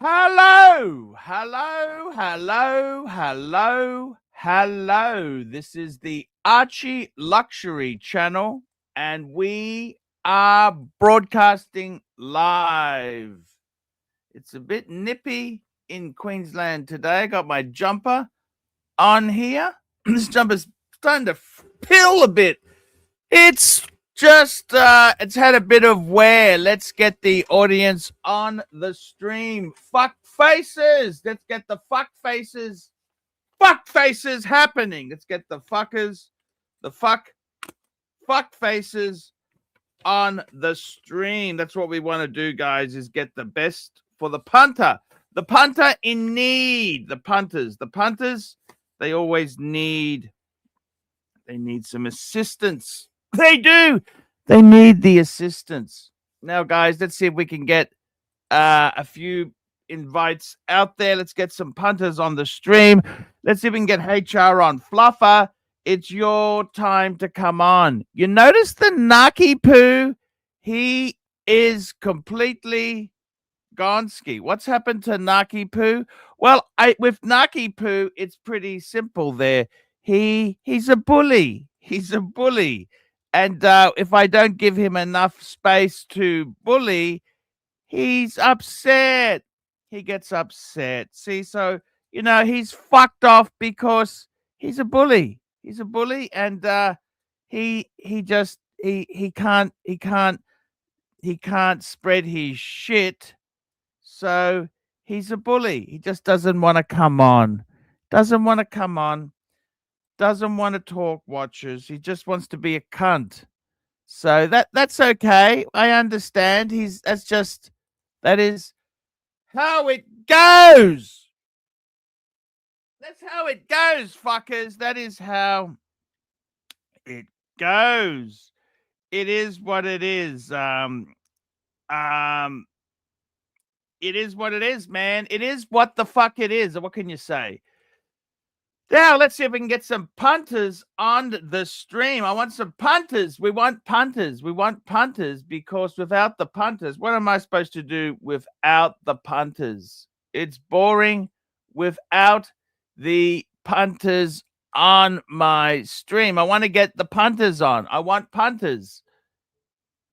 Hello, hello, hello, hello, hello. This is the ArchieLuxury channel, and we are broadcasting live. It's a bit nippy in Queensland today. I got my jumper on here. This jumper's starting to pill a bit. It's just, it's had a bit of wear. Let's get the audience on the stream. Fuck faces. Let's get the fuck faces happening. Let's get the fuckers, the fuck faces on the stream. That's what we want to do, guys, is get the best for the punter. The punter in need. The punters, they always need, they need some assistance. They do. They need the assistance. Now, guys, let's see if we can get a few invites out there. Let's get some punters on the stream. Let's see if we can get HR on. Fluffer, it's your time to come on. You notice the Naki Poo? He is completely gonski. What's happened to Naki Poo? Well, with Naki Poo, it's pretty simple there. He's a bully. He's a bully. And if I don't give him enough space to bully, he's upset. He gets upset. See, so, you know, he's fucked off because he's a bully. He's a bully, and he can't spread his shit. So he's a bully. He just doesn't want to come on. Doesn't want to come on. Doesn't want to talk watchers. He just wants to be a cunt. So that's okay. I understand. That is how it goes. That's how it goes, fuckers. That is how it goes. It is what it is. It is what it is, man. It is what the fuck it is. What can you say? Now, let's see if we can get some punters on the stream. I want some punters. We want punters. We want punters, because without the punters, what am I supposed to do without the punters? It's boring without the punters on my stream. I want to get the punters on. I want punters.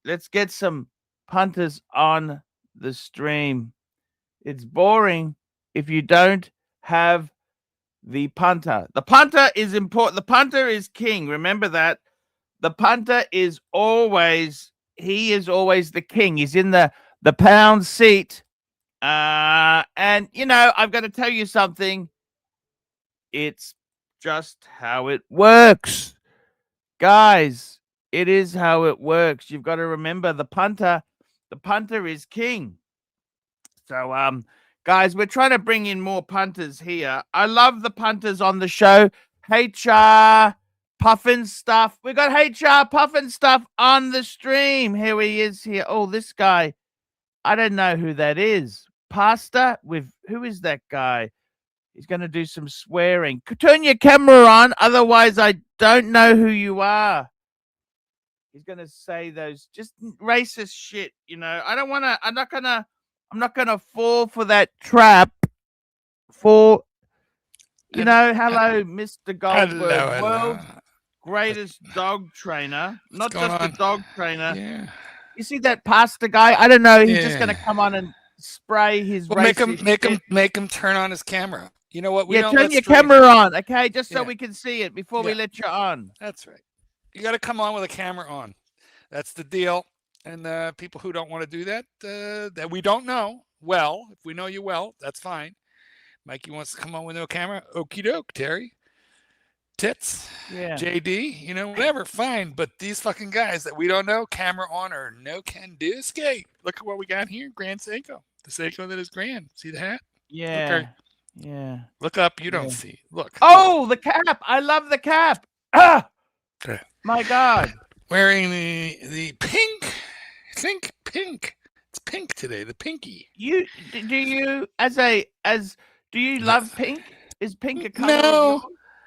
Let's get some punters on the stream. It's boring if you don't have the punter. The punter is important. The punter is king. Remember that. The punter is always, he is always the king. He's in the pound seat. And, you know, I've got to tell you something. It's just how it works. Guys, it is how it works. You've got to remember the punter is king. So, guys, we're trying to bring in more punters here. I love the punters on the show. HR Puffin Stuff. We got HR Puffin Stuff on the stream. Here he is here. Oh, this guy. I don't know who that is. Pastor with, who is that guy? He's going to do some swearing. Turn your camera on. Otherwise, I don't know who you are. He's going to say those just racist shit. You know, I don't want to, I'm not gonna fall for that trap. For, you know, hello, Mr. Goldberg, world's greatest dog trainer, not just a dog trainer. Yeah. You see that pastor guy? I don't know. He's just gonna come on and spray his. Well, make him turn on his camera. You know what? We don't turn your camera on, okay? Just so we can see it before we let you on. That's right. You got to come on with a camera on. That's the deal. And people who don't want to do that, that we don't know well, if we know you well, that's fine. Mikey wants to come on with no camera. Okie doke, Terry. Tits. Yeah. JD, you know, whatever, fine. But these fucking guys that we don't know, camera on or no can do skate. Look at what we got here. Grand Seiko. The Seiko that is grand. See the hat? Yeah. Yeah. Look up. You don't see. Look. Oh, the cap. I love the cap. Ah! Okay. My God. Wearing the pink. Think pink. It's pink today. The pinky. Do you love pink? Is pink a color?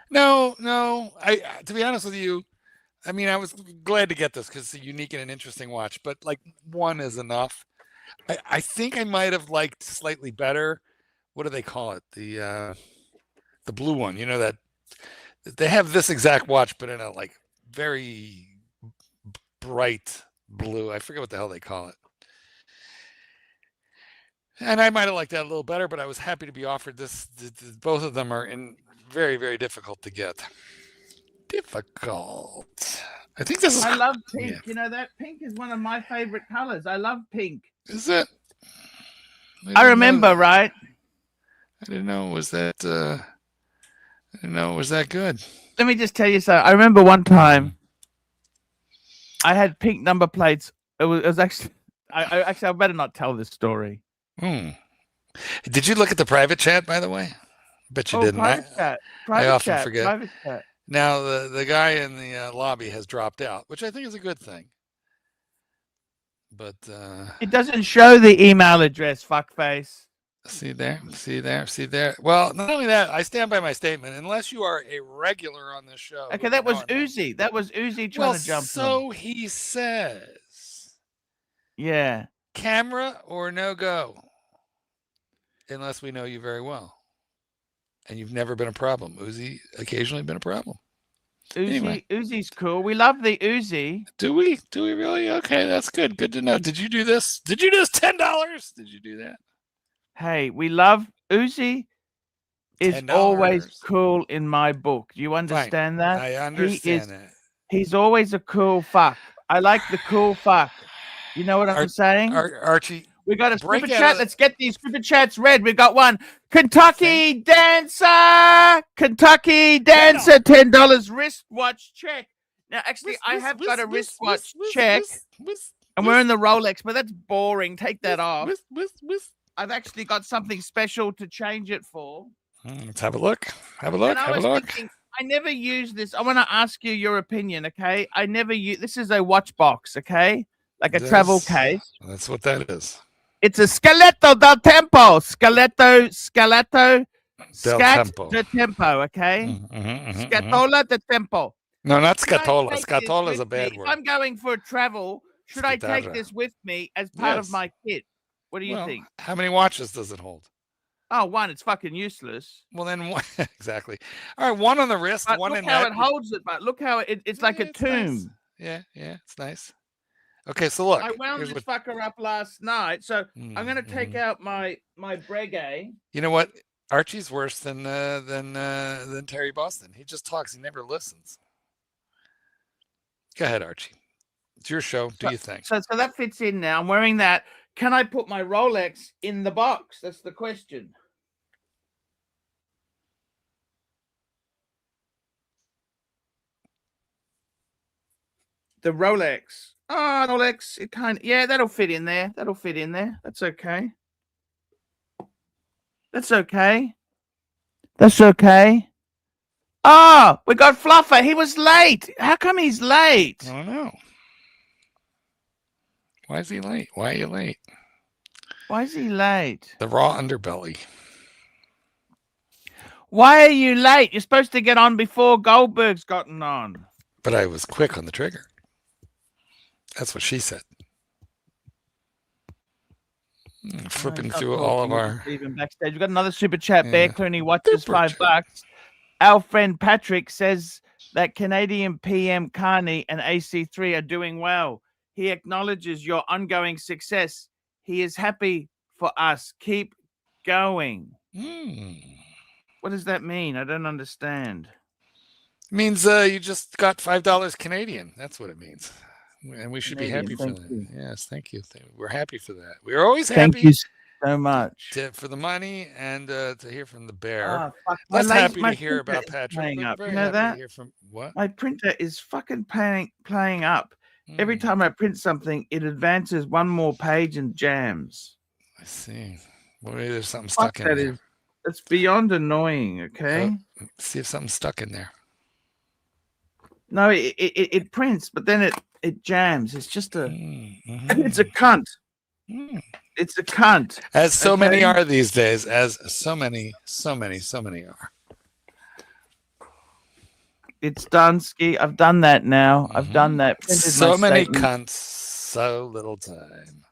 No. I to be honest with you, I mean, I was glad to get this because it's a unique and an interesting watch. But like one is enough. I think I might have liked slightly better. What do they call it? The blue one. You know that they have this exact watch, but in a like very bright blue. I forget what the hell they call it. And I might have liked that a little better, but I was happy to be offered this. Both of them are very, very difficult to get. Difficult. I think this is. I love pink. Yeah. You know, that pink is one of my favorite colors. I love pink. Is it? I remember, right? I didn't know it was that. I didn't know it was that good. Let me just tell you something. I remember one time I had pink number plates. It was actually. I better not tell this story. Did you look at the private chat, by the way? Bet you didn't. Private chat. I often forget. Private chat. Now the guy in the lobby has dropped out, which I think is a good thing. But it doesn't show the email address, fuckface. See there. Well, not only that, I stand by my statement. Unless you are a regular on this show. Okay, that was Uzi. That was Uzi trying to jump. So he says. Yeah. Camera or no go. Unless we know you very well. And you've never been a problem. Uzi occasionally been a problem. Uzi's cool. We love the Uzi. Do we? Do we really? Okay, that's good. Good to know. Did you do this? Did you do this $10? Did you do that? Hey, we love Uzi. Is $10. Always cool in my book. Do you understand that? I understand that. He's always a cool fuck. I like the cool fuck. You know what I'm saying? Archie. We got a super chat. Let's get these super chats read. We got one. Kentucky Dancer. $10 wristwatch check. Now, actually, I have got a wristwatch check. And we're in the Rolex, but that's boring. Take that off. I've actually got something special to change it for. Let's have a look. Have a look. Thinking, I never use this. I want to ask you your opinion, okay? I never use. This is a watch box, okay? Like a travel case. That's what that is. It's a Scaleto del Tempo. Scat del Tempo, okay? Scatola del Tempo. No, not Scatola. Scatola is a bad word. If I'm going for travel, should I take this with me as part of my kit? What do you think? How many watches does it hold? Oh, one. It's fucking useless. Well, then one, exactly. All right, one on the wrist, but one in that. Look how it holds it, but look how it's like a tomb. Nice. Yeah, it's nice. Okay, so look. I wound this fucker up last night, so I'm going to take out my Breguet. You know what? Archie's worse than Terry Boston. He just talks. He never listens. Go ahead, Archie. It's your show. Do you think? So that fits in now. I'm wearing that. Can I put my Rolex in the box? That's the question. The Rolex. Oh, Rolex. It that'll fit in there. That'll fit in there. That's okay. That's okay. That's okay. Oh, we got Fluffer. He was late. How come he's late? I don't know. Why is he late? Why are you late? Why is he late? The raw underbelly. Why are you late? You're supposed to get on before Goldberg's gotten on. But I was quick on the trigger. That's what she said. Flipping through all of our... Even backstage. We've got another super chat. Bear Clooney watches $5. Our friend Patrick says that Canadian PM Carney and AC3 are doing well. He acknowledges your ongoing success. He is happy for us. Keep going. What does that mean? I don't understand. It means you just got $5 Canadian. That's what it means. And we should be happy for that. Yes, thank you. We're happy for that. We're always happy. Thank you so much. For the money and to hear from the bear. Less happy to hear about Patrick. Up. Very you know that? To hear from, what? My printer is fucking playing up. Every time I print something, it advances one more page and jams. I see. Well, maybe there's something stuck in there. It's beyond annoying, okay? See if something's stuck in there. No, it prints, but then it jams. It's just it's a cunt. It's a cunt. As so many are these days. As so many are. It's done, Ski. I've done that now. I've done that. So many cunts, so little time.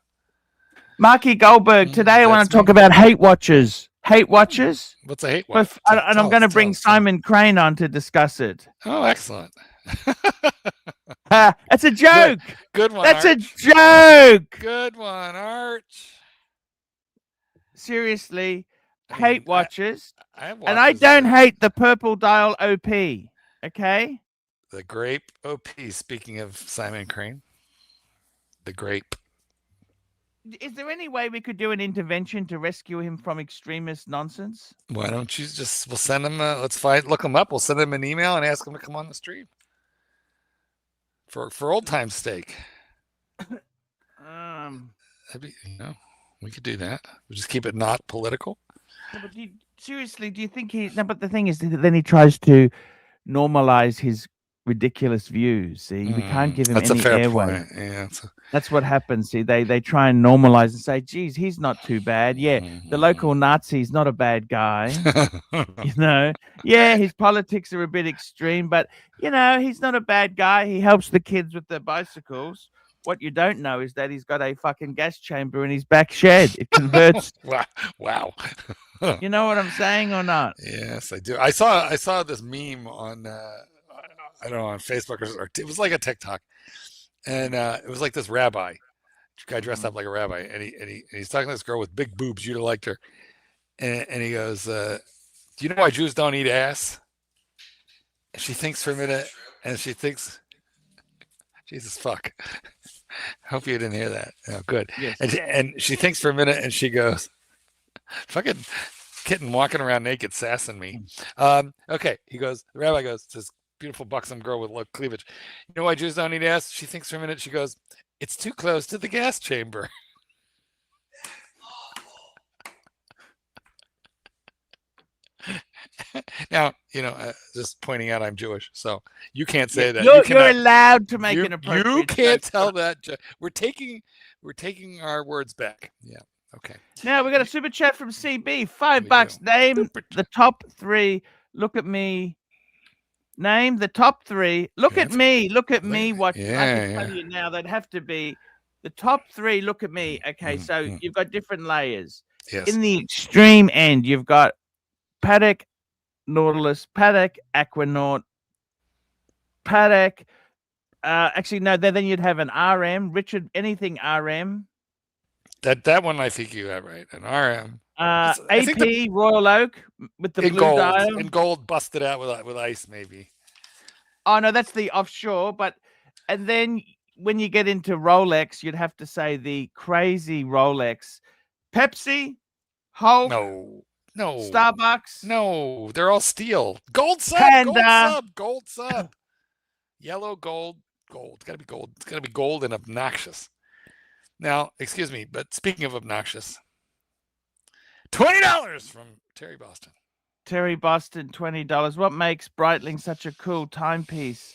Marky Goldberg. Today I want That's to talk me. about hate watchers. Hate watchers. What's a hate watch? And I'm going to bring Simon Crane on to discuss it. Oh, excellent. It's a joke. Good one. That's Arch. a joke. Good one, Arch. Seriously, hate watchers. And I don't hate the purple dial OP. Okay. The grape OP. Speaking of Simon Crane, the grape. Is there any way we could do an intervention to rescue him from extremist nonsense? Why don't you we'll send him, look him up. We'll send him an email and ask him to come on the stream. For old time's sake. We could do that. We'll just keep it not political. No, but seriously, do you think but the thing is, then he tries to normalize his ridiculous views. See, we can't give him any airway. Yeah, that's what happens. See, they try and normalize and say, geez, he's not too bad. Yeah, the local Nazi's not a bad guy. Yeah, his politics are a bit extreme, but he's not a bad guy. He helps the kids with their bicycles. What you don't know is that he's got a fucking gas chamber in his back shed. It converts. Wow. You know what I'm saying or not? Yes, I do. I saw this meme on I don't know, on Facebook or it was like a TikTok, and it was like this rabbi, guy dressed up like a rabbi, and he's talking to this girl with big boobs. You'd have liked her, and he goes, "Do you know why Jews don't eat ass?" And she thinks for a minute, and she thinks, "Jesus fuck." Hope you didn't hear that. Oh, good. Yes. And she thinks for a minute, and she goes, "Fucking kitten walking around naked, sassing me." Okay. He goes. The rabbi goes, "This beautiful buxom girl with low cleavage. You know why Jews don't eat ass?" She thinks for a minute. She goes, "It's too close to the gas chamber." Now, just pointing out I'm Jewish, so you can't say that. You're allowed to make an appropriate. You can't tell that. We're taking our words back. Yeah. Okay. Now we got a super chat from CB. $5. Name the top 3. Look at me. Name the top 3. Look at me. Look at me. What I can tell you now, they'd have to be the top 3. Look at me. Okay, so you've got different layers. Yes. In the extreme end, you've got Paddock, Nautilus, Paddock, Aquanaut, Paddock. Actually, no. Then you'd have an RM, Richard. Anything RM. That one I think you have right. An RM. AP Royal Oak with the blue dial. In gold, busted out with ice, maybe. Oh no, that's the offshore. And then when you get into Rolex, you'd have to say the crazy Rolex, Pepsi, Hulk. No. Starbucks. No, they're all steel. Gold sub. Panda. Gold sub. Yellow gold. It's gotta be gold. It's gotta be gold and obnoxious. Now, excuse me, but speaking of obnoxious, $20 from Terry Boston. Terry Boston, $20. What makes Breitling such a cool timepiece?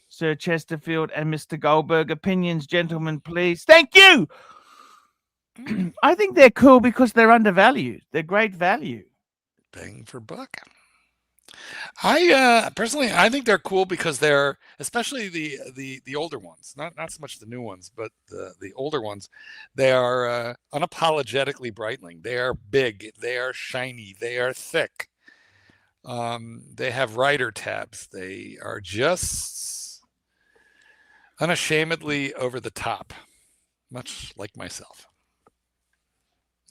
Sir Chesterfield and Mr. Goldberg. Opinions, gentlemen, please. Thank you. I think they're cool because they're undervalued. They're great value. Bang for buck. I personally, I think they're cool because they're, especially the older ones, not so much the new ones, but the older ones. They are unapologetically Breitling. They are big. They are shiny. They are thick. They have rider tabs. They are just unashamedly over the top, much like myself.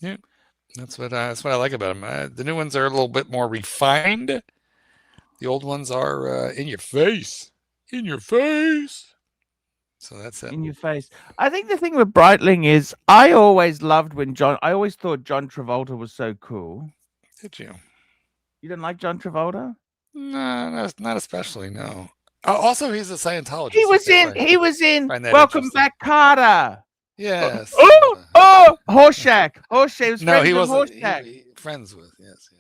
Yeah, that's what I like about them. The new ones are a little bit more refined. The old ones are in your face. So that's it. In your face. I think the thing with Breitling is I always thought John Travolta was so cool. Did you? You didn't like John Travolta? No, not especially. No. Also, he's a Scientologist. He was in Welcome Back, Carter. Yes. Horseshack. No, he wasn't. Friends with. Yes.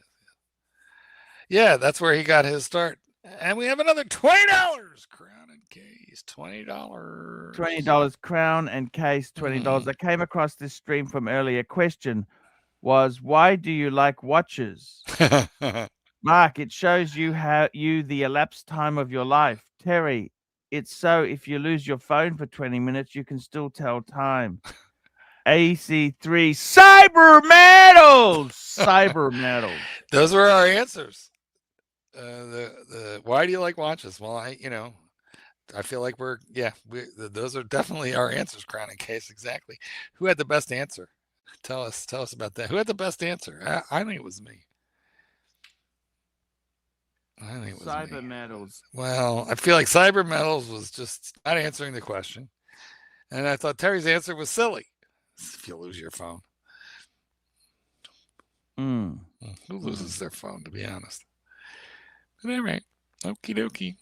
Yeah, that's where he got his start. And we have another $20 crown and case. $20 crown and case. $20. I came across this stream from earlier. Question was, why do you like watches? Mark, it shows you the elapsed time of your life. Terry, it's so if you lose your phone for 20 minutes, you can still tell time. AC3 Cyber Metals. Cyber Metals. Those were our answers. Why do you like watches? Well, I feel like those are definitely our answers, Crown and Case. Exactly. Who had the best answer? Tell us about that. Who had the best answer? I think it was me. I think it was Cyber me. Metals. Well, I feel like Cyber Metals was just not answering the question. And I thought Terry's answer was silly. If you lose your phone. Who loses their phone, to be honest? But anyway, okie dokie.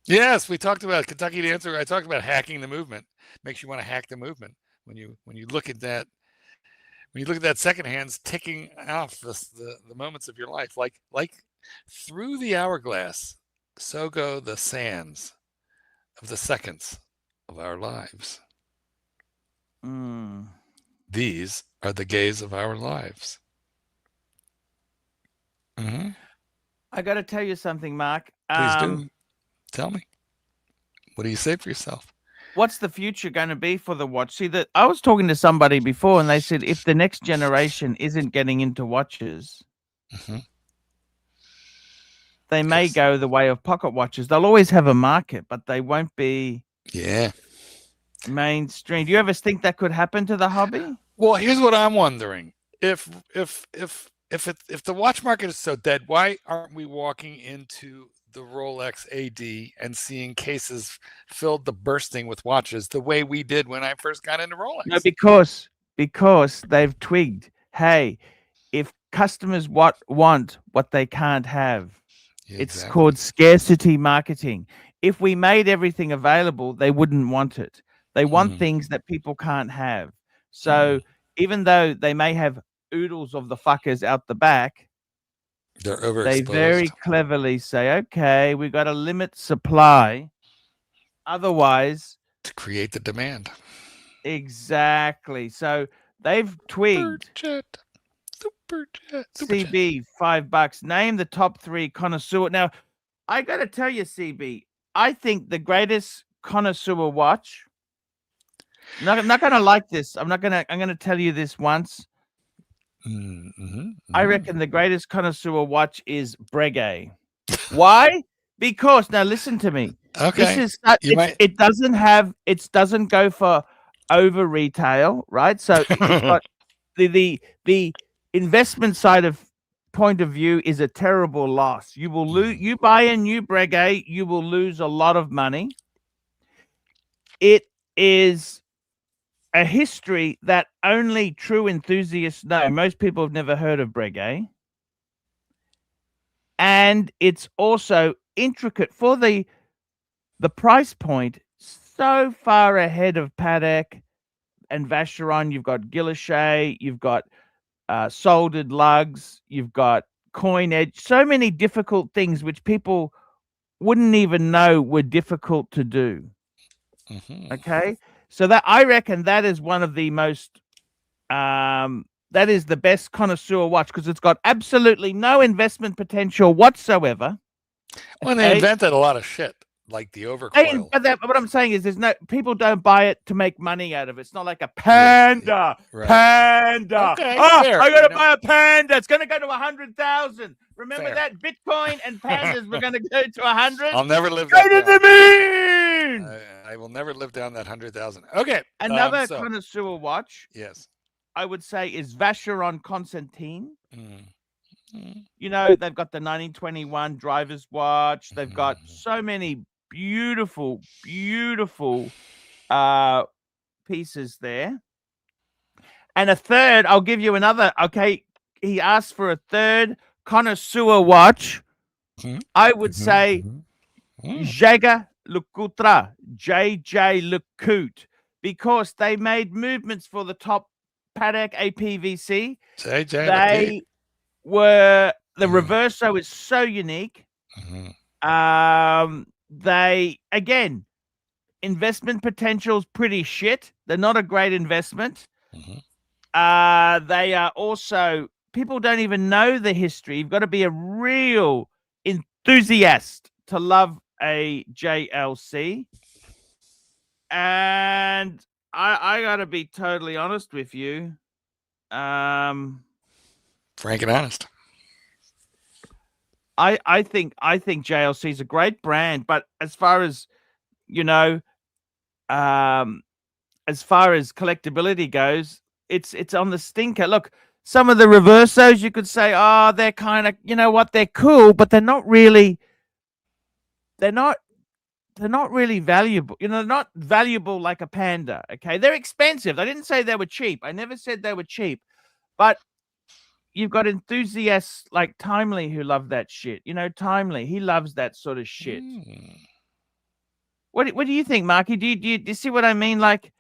Yes, we talked about Kentucky Dancer. I talked about hacking the movement. Makes you want to hack the movement when you look at that. When you look at that second hand's ticking off the moments of your life, like through the hourglass, so go the sands of the seconds of our lives. These are the gaze of our lives. I got to tell you something, Mark. Please do. Tell me. What do you say for yourself? What's the future going to be for the watch? See, that I was talking to somebody before, and they said if the next generation isn't getting into watches, they may go the way of pocket watches. They'll always have a market, but they won't be mainstream. Do you ever think that could happen to the hobby? Well, here's what I'm wondering: if the watch market is so dead, why aren't we walking into the Rolex AD and seeing cases filled to bursting with watches the way we did when I first got into Rolex? No, because they've twigged. Hey, if customers want what they can't have, it's called scarcity marketing. If we made everything available, they wouldn't want it. They want things that people can't have. So even though they may have oodles of the fuckers out the back, they're overexposed. They very cleverly say, okay, we got to limit supply. Otherwise, to create the demand. Exactly. So they've twigged. Super jet. CB, $5. Name the top 3 connoisseur. Now, I got to tell you, CB, I think the greatest connoisseur watch. I'm not going to like this. I'm going to tell you this once. I reckon the greatest connoisseur watch is Breguet. Why? Because now listen to me. Okay. This is it doesn't go for over retail, right? So it's got the investment side of point of view is a terrible loss. You will lose. You buy a new Breguet, you will lose a lot of money. It is a history that only true enthusiasts know. Most people have never heard of Breguet. And it's also intricate for the price point, so far ahead of Patek and Vacheron. You've got Guilloche, you've got soldered lugs, you've got coin edge, so many difficult things which people wouldn't even know were difficult to do. Okay? So that I reckon that is one of the most that is the best connoisseur watch because it's got absolutely no investment potential whatsoever. Well, they invented a lot of shit, like the overcoil. But what I'm saying is there's no people don't buy it to make money out of it. It's not like a Panda. Right. Panda. Okay, I gotta buy a Panda. It's gonna go to 100,000. Remember that? Bitcoin and Pandas were gonna go to 100. I'll never live go to the moon. I will never live down that 100,000. Okay. Another connoisseur watch. Yes. I would say is Vacheron Constantin. You know, they've got the 1921 driver's watch. They've got so many beautiful, beautiful pieces there. And a third, I'll give you another. Okay, he asked for a third connoisseur watch. I would say Jaeger LeCoultre, JJ LeCoultre, because they made movements for the top Patek APVC. They were the Reverso is so unique. They again, investment potential is pretty shit. They're not a great investment. They are also people don't even know the history. You've got to be a real enthusiast to love a JLC. And I gotta be totally honest with you. Frank and honest. I think JLC is a great brand, but as far as as far as collectability goes, it's on the stinker. Look, some of the reversos you could say, oh, they're kind of, they're cool, but they're not really valuable. They're not valuable like a Panda. Okay, they're expensive. I didn't say they were cheap. I never said they were cheap, but you've got enthusiasts like Timely who love that shit. Timely, he loves that sort of shit. What do you think, Marky? Do you see what I mean? Like,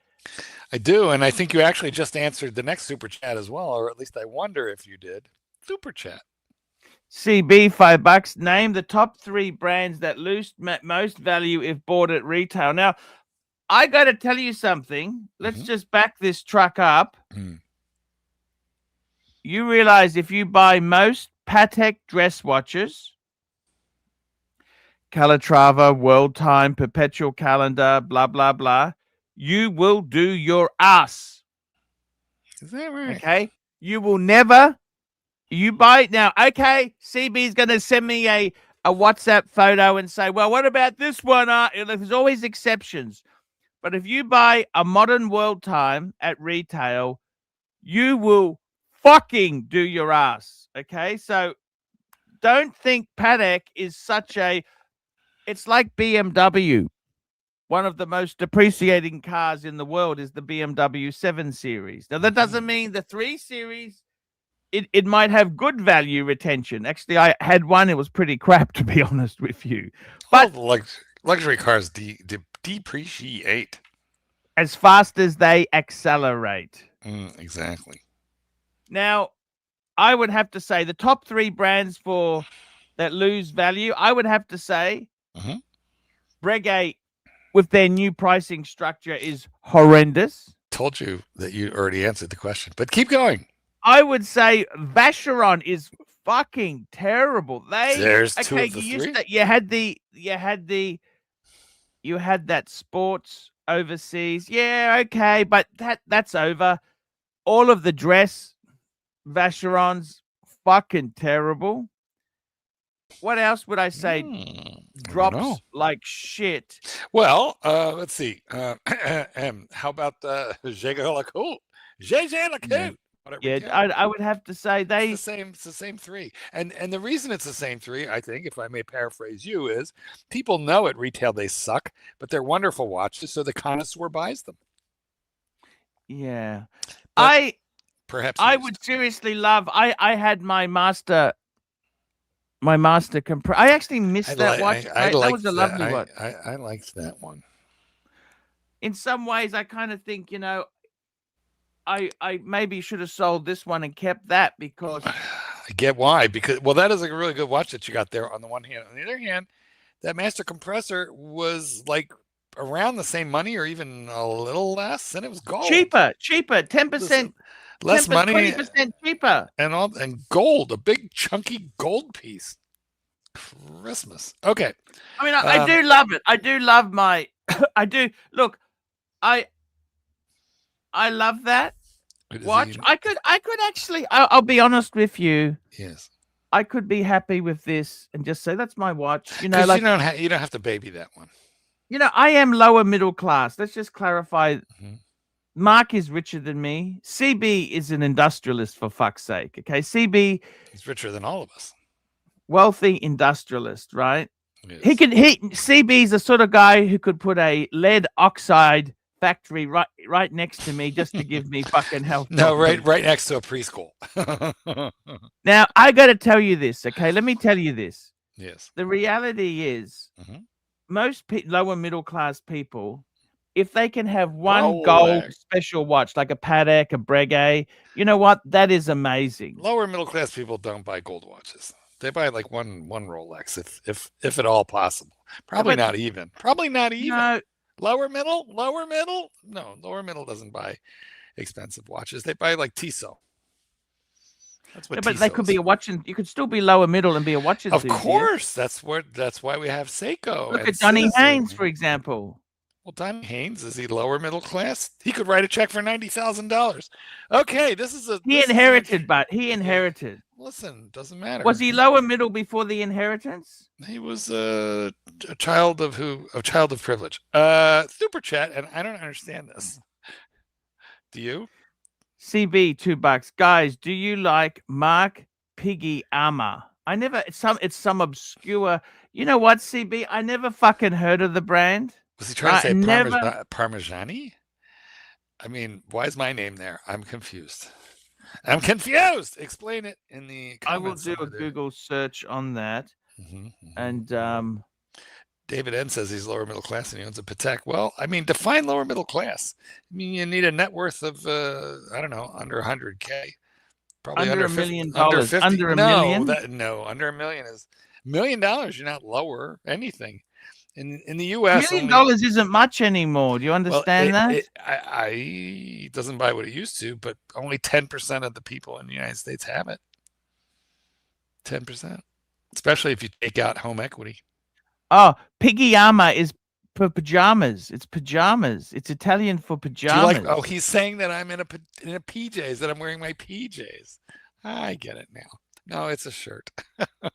I do, and I think you actually just answered the next super chat as well, or at least I wonder if you did. Super chat. CB, $5. Name the top 3 brands that lose most value if bought at retail. Now, I got to tell you something. Let's just back this truck up. You realize if you buy most Patek dress watches, Calatrava, World Time, Perpetual Calendar, blah, blah, blah, you will do your ass. Is that right? Okay? You will never... You buy it now. Okay, CB's going to send me a WhatsApp photo and say, well, what about this one? There's always exceptions. But if you buy a modern World Time at retail, you will fucking do your ass. Okay, so don't think Patek is such a... It's like BMW. One of the most depreciating cars in the world is the BMW 7 Series. Now, that doesn't mean the 3 Series... It might have good value retention. Actually, I had one. It was pretty crap, to be honest with you. But luxury cars depreciate as fast as they accelerate. Exactly. Now, I would have to say the top 3 brands that lose value. I would have to say Breguet, with their new pricing structure, is horrendous. Told you that you already answered the question, but keep going. I would say Vacheron is fucking terrible. There's 2 of the 3. You had that sports overseas. Yeah, okay, but that's over. All of the dress Vacherons, fucking terrible. What else would I say? Drops like shit. Well, let's see. How about Jaeger LeCoultre? Jaeger LeCoultre. Yeah, I would have to say it's the same 3, and the reason it's the same 3, I think, if I may paraphrase you, is people know at retail they suck, but they're wonderful watches, so the connoisseur buys them. Yeah, but perhaps I would seriously love. I had my master compressor. I actually missed that watch. That was a lovely watch. I liked that one. In some ways, I kind of think, I maybe should have sold this one and kept that, because I get why. Because that is a really good watch that you got there on the one hand. On the other hand, that master compressor was like around the same money or even a little less, and it was gold. Cheaper, 10% less money, 20% cheaper, and gold, a big chunky gold piece. Christmas. Okay. I mean, I do love it. I do love my. I do look. I love that watch. I could actually. I'll be honest with you. Yes. I could be happy with this and just say that's my watch. You don't have to baby that one. I am lower middle class. Let's just clarify. Mark is richer than me. CB is an industrialist, for fuck's sake. Okay, CB. He's richer than all of us. Wealthy industrialist, right? Yes. CB's the sort of guy who could put a lead oxide factory right next to me just to give me fucking health. No, right next to a preschool. Now, I got to tell you this, okay? Let me tell you this. Yes. The reality is, most lower middle class people, if they can have one gold special watch, like a Patek, a Breguet, you know what? That is amazing. Lower middle class people don't buy gold watches. They buy like one Rolex, if at all possible. Probably not even. No. Lower middle? No, lower middle doesn't buy expensive watches. They buy like Tissot. That's what. But they could be a watch, and you could still be lower middle and be a watch enthusiast. Of course, that's why we have Seiko. Look at Johnny Haynes, for example. Well, Donnie Haynes, is he lower middle class? He could write a check for $90,000. Okay, this is a. He inherited, but he inherited. Listen, doesn't matter. Was he lower middle before the inheritance? He was a child of who? A child of privilege. Super chat, and I don't understand this. Do you? CB $2. Guys, do you like Mark Piggy Armor? I never. It's some obscure. You know what, CB? I never fucking heard of the brand. Was he trying to say Parmigiani? I mean, why is my name there? I'm confused. I'm confused. Explain it in the comments. I will do a Google search on that. And David N says he's lower middle class and he owns a Patek. Well, I mean, define lower middle class. I mean, you need a net worth of I don't know, under 100K. Probably under $1 million. Under 50. Under a million? Under $1 million is $1 million. You're not lower anything. In the U.S., $1 million isn't much anymore. Do you understand that? It doesn't buy what it used to, but only 10% of the people in the United States have it. 10%, especially if you take out home equity. Oh, Piggyama is for pajamas. It's pajamas. It's Italian for pajamas. Do you like? Oh, he's saying that I'm in a PJs, that I'm wearing my PJs. I get it now. No, it's a shirt.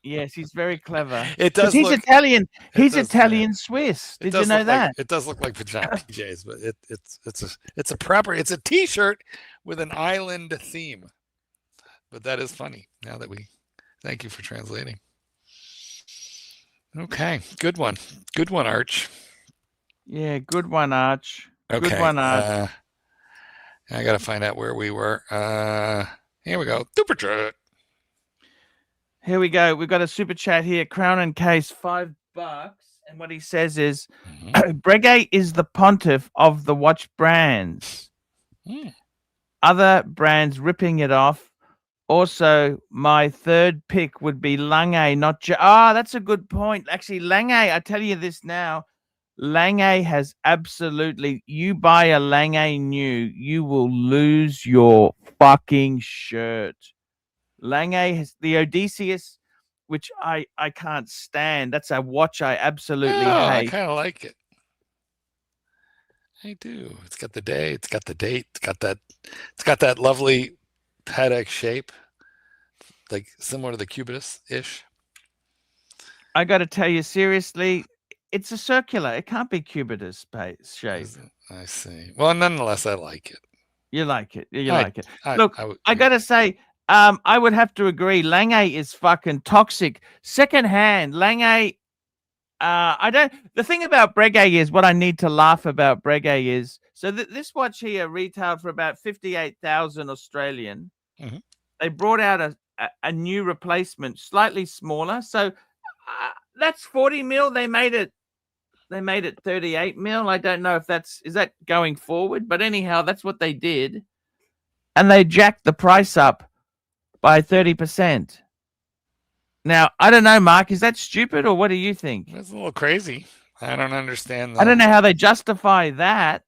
Yes, he's very clever. It does. He's Italian. He's Italian Swiss. Did you know that? It does look like pajama PJs, but it's a T-shirt with an island theme. But that is funny. Now that thank you for translating. Okay, good one, Arch. Yeah, good one, Arch. Okay. Good one, Arch. I got to find out where we were. Here we go. Super chat. Here we go. We've got a super chat here. Crown and Case, $5. And what he says is, Breguet is the pontiff of the watch brands. Other brands ripping it off. Also, my third pick would be Lange, not that's a good point. Actually, Lange, I tell you this now. Lange has absolutely, you buy a Lange new, you will lose your fucking shirt. Lange has the Odysseus, which I can't stand. That's a watch I absolutely hate. I kind of like it. I do. It's got the day. It's got the date. It's got that lovely Patek shape, like similar to the Cubitus-ish. I got to tell you seriously, it's a circular. It can't be Cubitus shape. I see. Well, nonetheless, I like it. You like it. You like it. Look, I got to say, I would have to agree. Lange is fucking toxic. Secondhand, Lange. The thing about Breguet is what I need to laugh about Breguet is this watch here retailed for about 58,000 Australian. They brought out a new replacement, slightly smaller. So that's 40 mil. They made it 38 mil. I don't know if is that going forward, but anyhow, that's what they did, and they jacked the price up by 30%. Now, I don't know, Mark, is that stupid or what do you think? That's a little crazy. I don't understand that. I don't know how they justify that.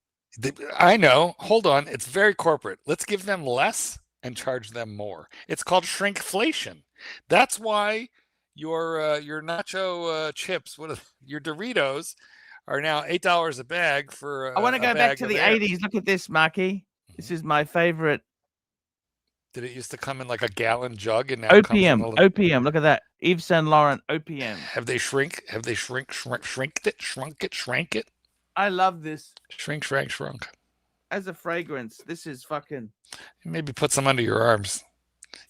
I know. Hold on. It's very corporate. Let's give them less and charge them more. It's called shrinkflation. That's why your nacho chips, your Doritos, are now $8 a bag for. I want to go back to the 80s. Look at this, Marky. This is my favorite. Did it used to come in like a gallon jug and now OPM? OPM. Look at that. Yves Saint Laurent OPM. Have they shrunk it? I love this. Shrunk. As a fragrance, this is fucking. Maybe put some under your arms.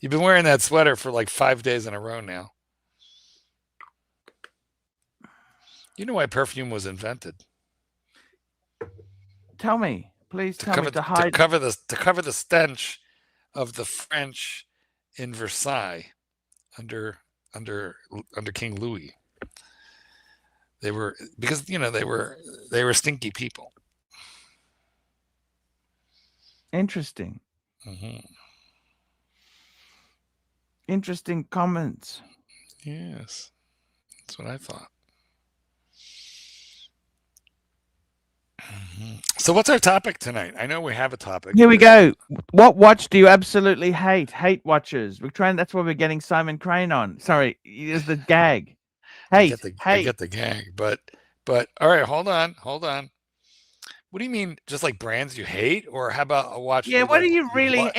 You've been wearing that sweater for like 5 days in a row now. You know why perfume was invented? Tell me, please tell me. To cover the stench of the French in Versailles under King Louis. They were they were stinky people. Interesting. Interesting comments. Yes, that's what I thought. So what's our topic tonight? I know we have a topic. Here we go. What watch do you absolutely hate? Hate watches. We're trying. That's why we're getting Simon Crane on. Sorry, is the gag. Hate. I get the gag, but all right. Hold on. What do you mean? Just like brands you hate, or how about a watch? Yeah, what do you you really? like?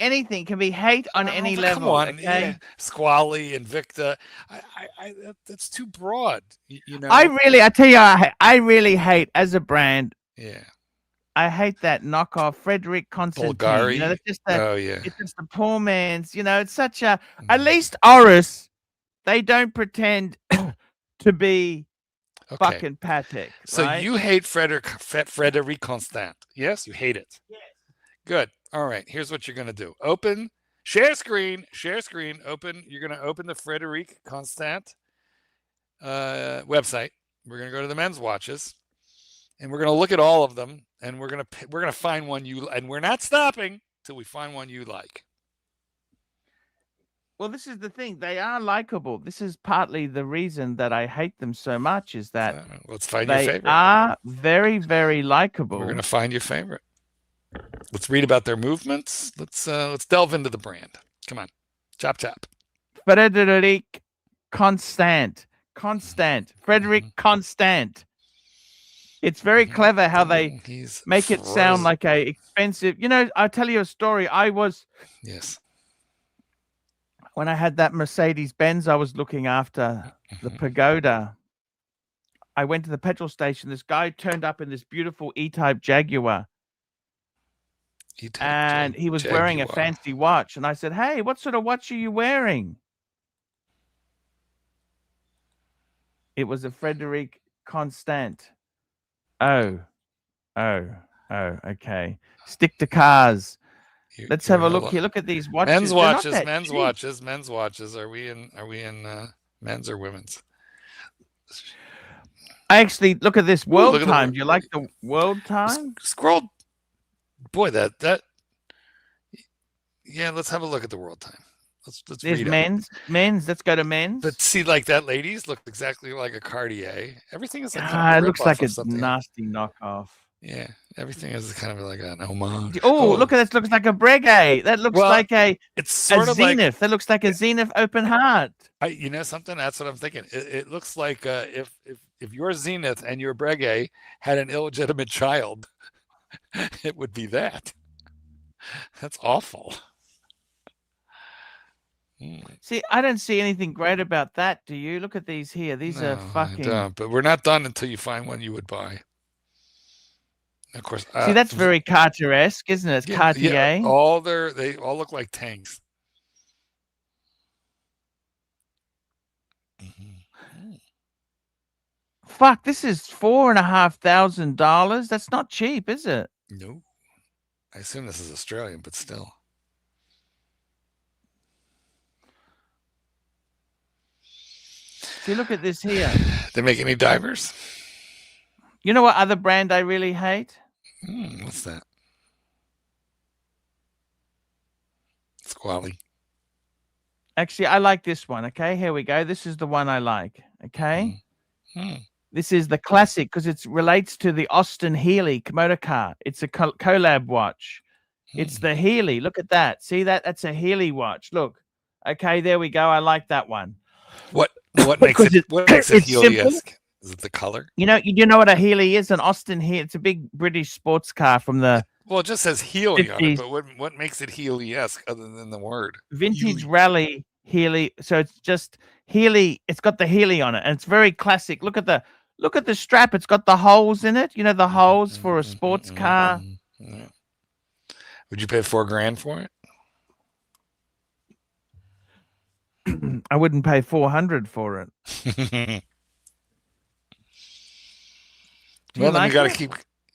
Anything can be hate on any Come level. on, Okay. yeah, Squally, Invicta. That's too broad. You know. I tell you, I really hate as a brand. Yeah. I hate that knockoff Frederick Constantine. Bulgari. You know, that's just Oh yeah. it's just the poor man's. You know, it's such a. Mm. At least Oris, they don't pretend to be fucking Patek. So right? you hate Frederic Constant. Yes, you hate it. Yes. Good. All right. Here's what you're gonna do. Open, share screen, open. You're gonna open the Frederic Constant website. We're gonna go to the men's watches, and we're gonna look at all of them, and we're gonna find one and we're not stopping till we find one you like. Well, this is the thing. They are likable. This is partly the reason that I hate them so much is that let's find your they favorite. are very, very likable. We're gonna find your favorite. Let's read about their movements. Let's delve into the brand. Come on, chop. Frederic Constant. Frederic Constant. It's very clever how they make it sound like a expensive. You know, I'll tell you a story. Yes. When I had that Mercedes Benz, I was looking after the Pagoda. I went to the petrol station. This guy turned up in this beautiful E-Type Jaguar. And he was wearing a fancy watch. And I said, hey, what sort of watch are you wearing? It was a Frederic Constant. Oh, okay. Stick to cars. Let's have a look here. Look at these watches. Men's watches. Are we in men's or women's? I actually look at this world time. Do you like the world time? Scroll. Boy, that. Yeah, let's have a look at the world time. Let's There's read men's. Let's go to men's. But see, like that ladies look exactly like a Cartier. Everything is like it looks like a nasty knockoff. Yeah, everything is kind of like an homage. Oh, look at this! Looks like a Breguet. That looks like it's sort of Zenith. That looks like a Zenith Open Heart. You know something? That's what I'm thinking. It looks like if your Zenith and your Breguet had an illegitimate child, it would be that. That's awful. See, I don't see anything great about that. Do you? Look at these here. These are fucking. I don't, but we're not done until you find one you would buy. Of course. See, that's very Cartier-esque, isn't it? It's Cartier. Yeah, they all look like tanks. Fuck, this is $4,500. That's not cheap, is it? No. I assume this is Australian, but still. See, look at this here. They make any divers? You know what other brand I really hate? What's that? Squally. Actually, I like this one. Okay, here we go. This is the one I like. Okay. This is the classic because it relates to the Austin Healey motor car. It's a collab watch. It's the Healey. Look at that. See that? That's a Healey watch. Look. Okay, there we go. I like that one. What makes it Healey-esque? Is it the color? You know what a Healey is? An Austin Healey. It's a big British sports car from the. Well, it just says Healey on it, but what makes it Healey-esque other than the word? Vintage Rally Healey. So it's just Healey. It's got the Healey on it, and it's very classic. Look at the strap. It's got the holes in it. You know, the holes for a sports car. Would you pay $4,000 for it? I wouldn't pay $400 for it. Well, then you got to keep.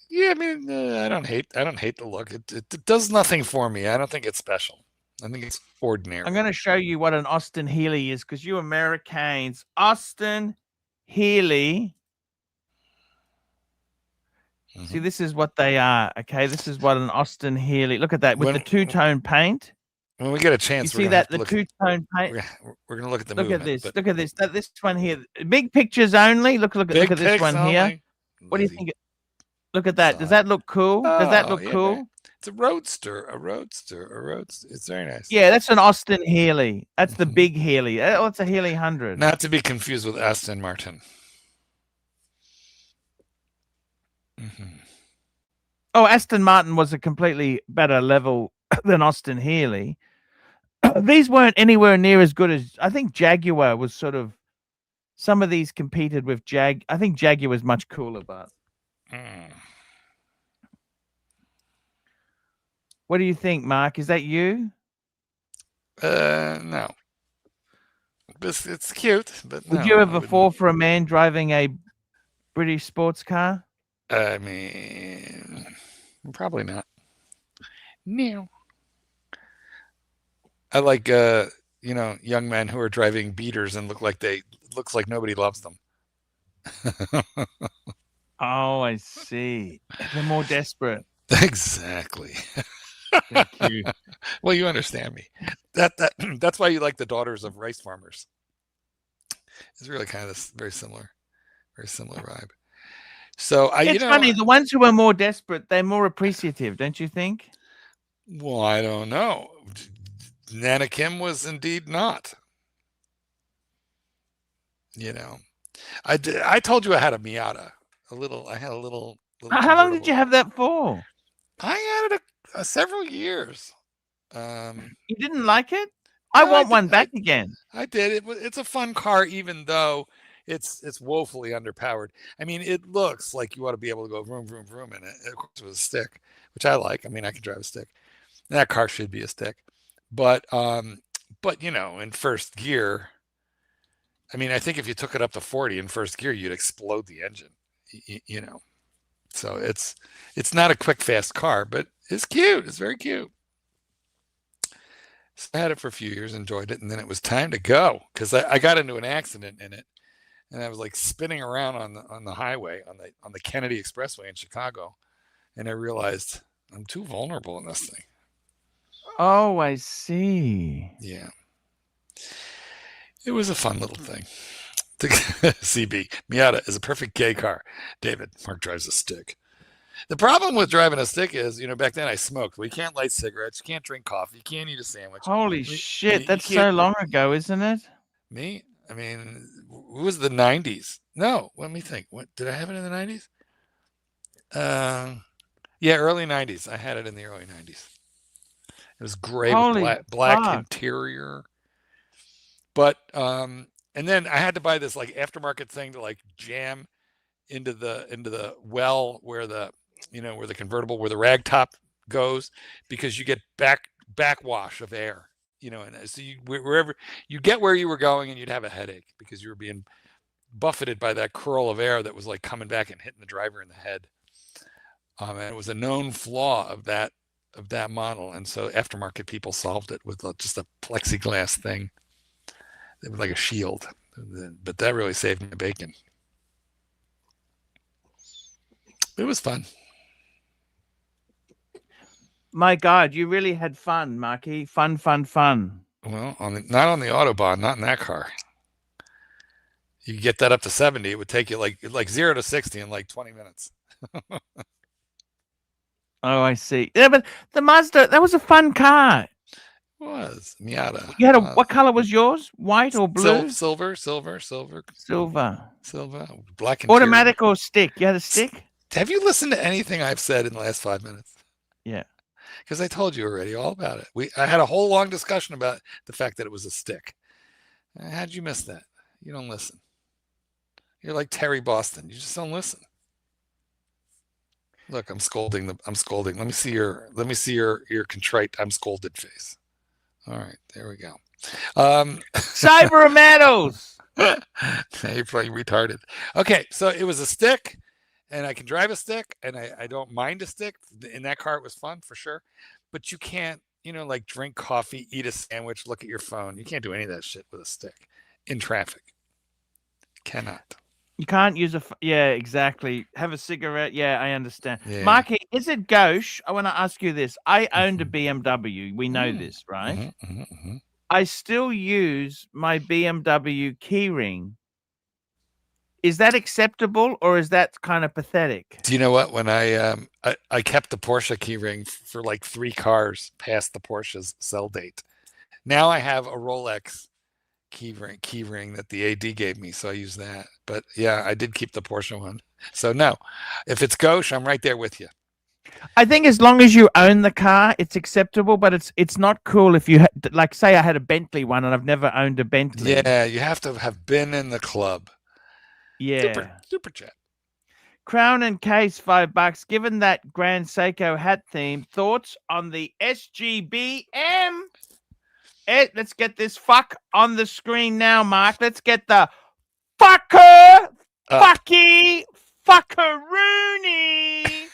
Yeah, I mean, I don't hate the look. It does nothing for me. I don't think it's special. I think it's ordinary. I'm going to show you what an Austin Healey is because you Americans, Austin Healey. See, this is what they are. Okay, this is what an Austin Healey. Look at that with the two-tone paint. When we get a chance, you see that the two-tone paint. We're gonna look at the. Look at this. Look at this. This one here. Big pictures only. Look at this one here. What do you think? Look at that. Does that look cool? Does that look cool? Man. It's a roadster. It's very nice. Yeah, that's an Austin Healey. That's the big Healey. Oh, it's a Healey 100. Not to be confused with Aston Martin. Oh, Aston Martin was a completely better level than Austin Healey. These weren't anywhere near as good as I think Jaguar was. Sort of some of these competed with I think Jaguar was much cooler, but what do you think, Mark? Is that you? No. It's cute, but Would no, you I ever wouldn't. fall for a man driving a British sports car? I mean, probably not. No. I like young men who are driving beaters and looks like nobody loves them. Oh, I see. They're more desperate. Exactly. Thank you. Well, you understand me. That's why you like the Daughters of Rice Farmers. It's really kind of this very similar vibe. So It's funny. The ones who are more desperate, they're more appreciative, don't you think? Well, I don't know. Nana Kim was indeed not. I told you I had a Miata. I had a little How long did you have that for? I had it several years. You didn't like it? I want one back again. I did. It's a fun car, even though it's woefully underpowered. I mean, it looks like you ought to be able to go vroom, vroom, vroom in it. Of course, it was a stick, which I like. I mean, I can drive a stick. That car should be a stick. But in first gear, I mean, I think if you took it up to 40 in first gear, you'd explode the engine. So it's not a quick, fast car, but it's cute. It's very cute. So I had it for a few years, enjoyed it, and then it was time to go because I got into an accident in it, and I was like spinning around on the highway on the Kennedy Expressway in Chicago, and I realized I'm too vulnerable in this thing. Oh, I see. Yeah, it was a fun little thing. CB Miata is a perfect gay car. David, Mark drives a stick. The problem with driving a stick is, back then I smoked. We can't light cigarettes. You can't drink coffee. You can't eat a sandwich. Holy shit. That's so long ago, isn't it? Me? I mean, it was the 90s. No, let me think. What did I have it in the 90s? Yeah, early 90s. I had it in the early 90s. It was gray with black interior. But and then I had to buy this like aftermarket thing to like jam into the well where the where the convertible, where the rag top goes, because you get backwash of air, and so wherever you get where you were going, and you'd have a headache because you were being buffeted by that curl of air that was like coming back and hitting the driver in the head. And it was a known flaw of that model, and so aftermarket people solved it with just a plexiglass thing. It was like a shield, but that really saved my bacon. It was fun. My God, you really had fun, Marky. Fun. Well, not on the Autobahn, not in that car. You get that up to 70, it would take you like 0 to 60 in like 20 minutes. Oh, I see. Yeah, but the Mazda, that was a fun car. It was Miata. You had what color was yours? White or blue? Silver. Black interior. Automatic or stick? You had a stick? Have you listened to anything I've said in the last 5 minutes? Yeah. Because I told you already all about it. I had a whole long discussion about the fact that it was a stick. How'd you miss that? You don't listen. You're like Terry Boston. You just don't listen. Look, I'm scolding. Let me see your contrite I'm scolded face. All right, there we go. Cyber medals. You're probably retarded. Okay, so it was a stick, and I can drive a stick, and I don't mind a stick. In that car, it was fun for sure. But you can't, like drink coffee, eat a sandwich, look at your phone. You can't do any of that shit with a stick in traffic. Cannot. You can't use yeah, exactly. Have a cigarette. Yeah, I understand. Yeah. Marky, is it gauche? I want to ask you this. I owned a BMW. We know this, right? I still use my BMW keyring. Is that acceptable, or is that kind of pathetic? Do you know what? When I kept the Porsche keyring for like 3 cars past the Porsche's sell date. Now I have a Rolex keyring that the AD gave me, so I use that. But yeah, I did keep the Porsche one. So no, if it's gauche, I'm right there with you. I think as long as you own the car, it's acceptable. But it's not cool if you like. Say I had a Bentley one, and I've never owned a Bentley. Yeah, you have to have been in the club. Yeah. Super chat. Crown and case, $5. Given that Grand Seiko hat theme, thoughts on the SGBM? Let's get this fuck on the screen now, Mark. Let's get the fucker, fucky, fuckaroony.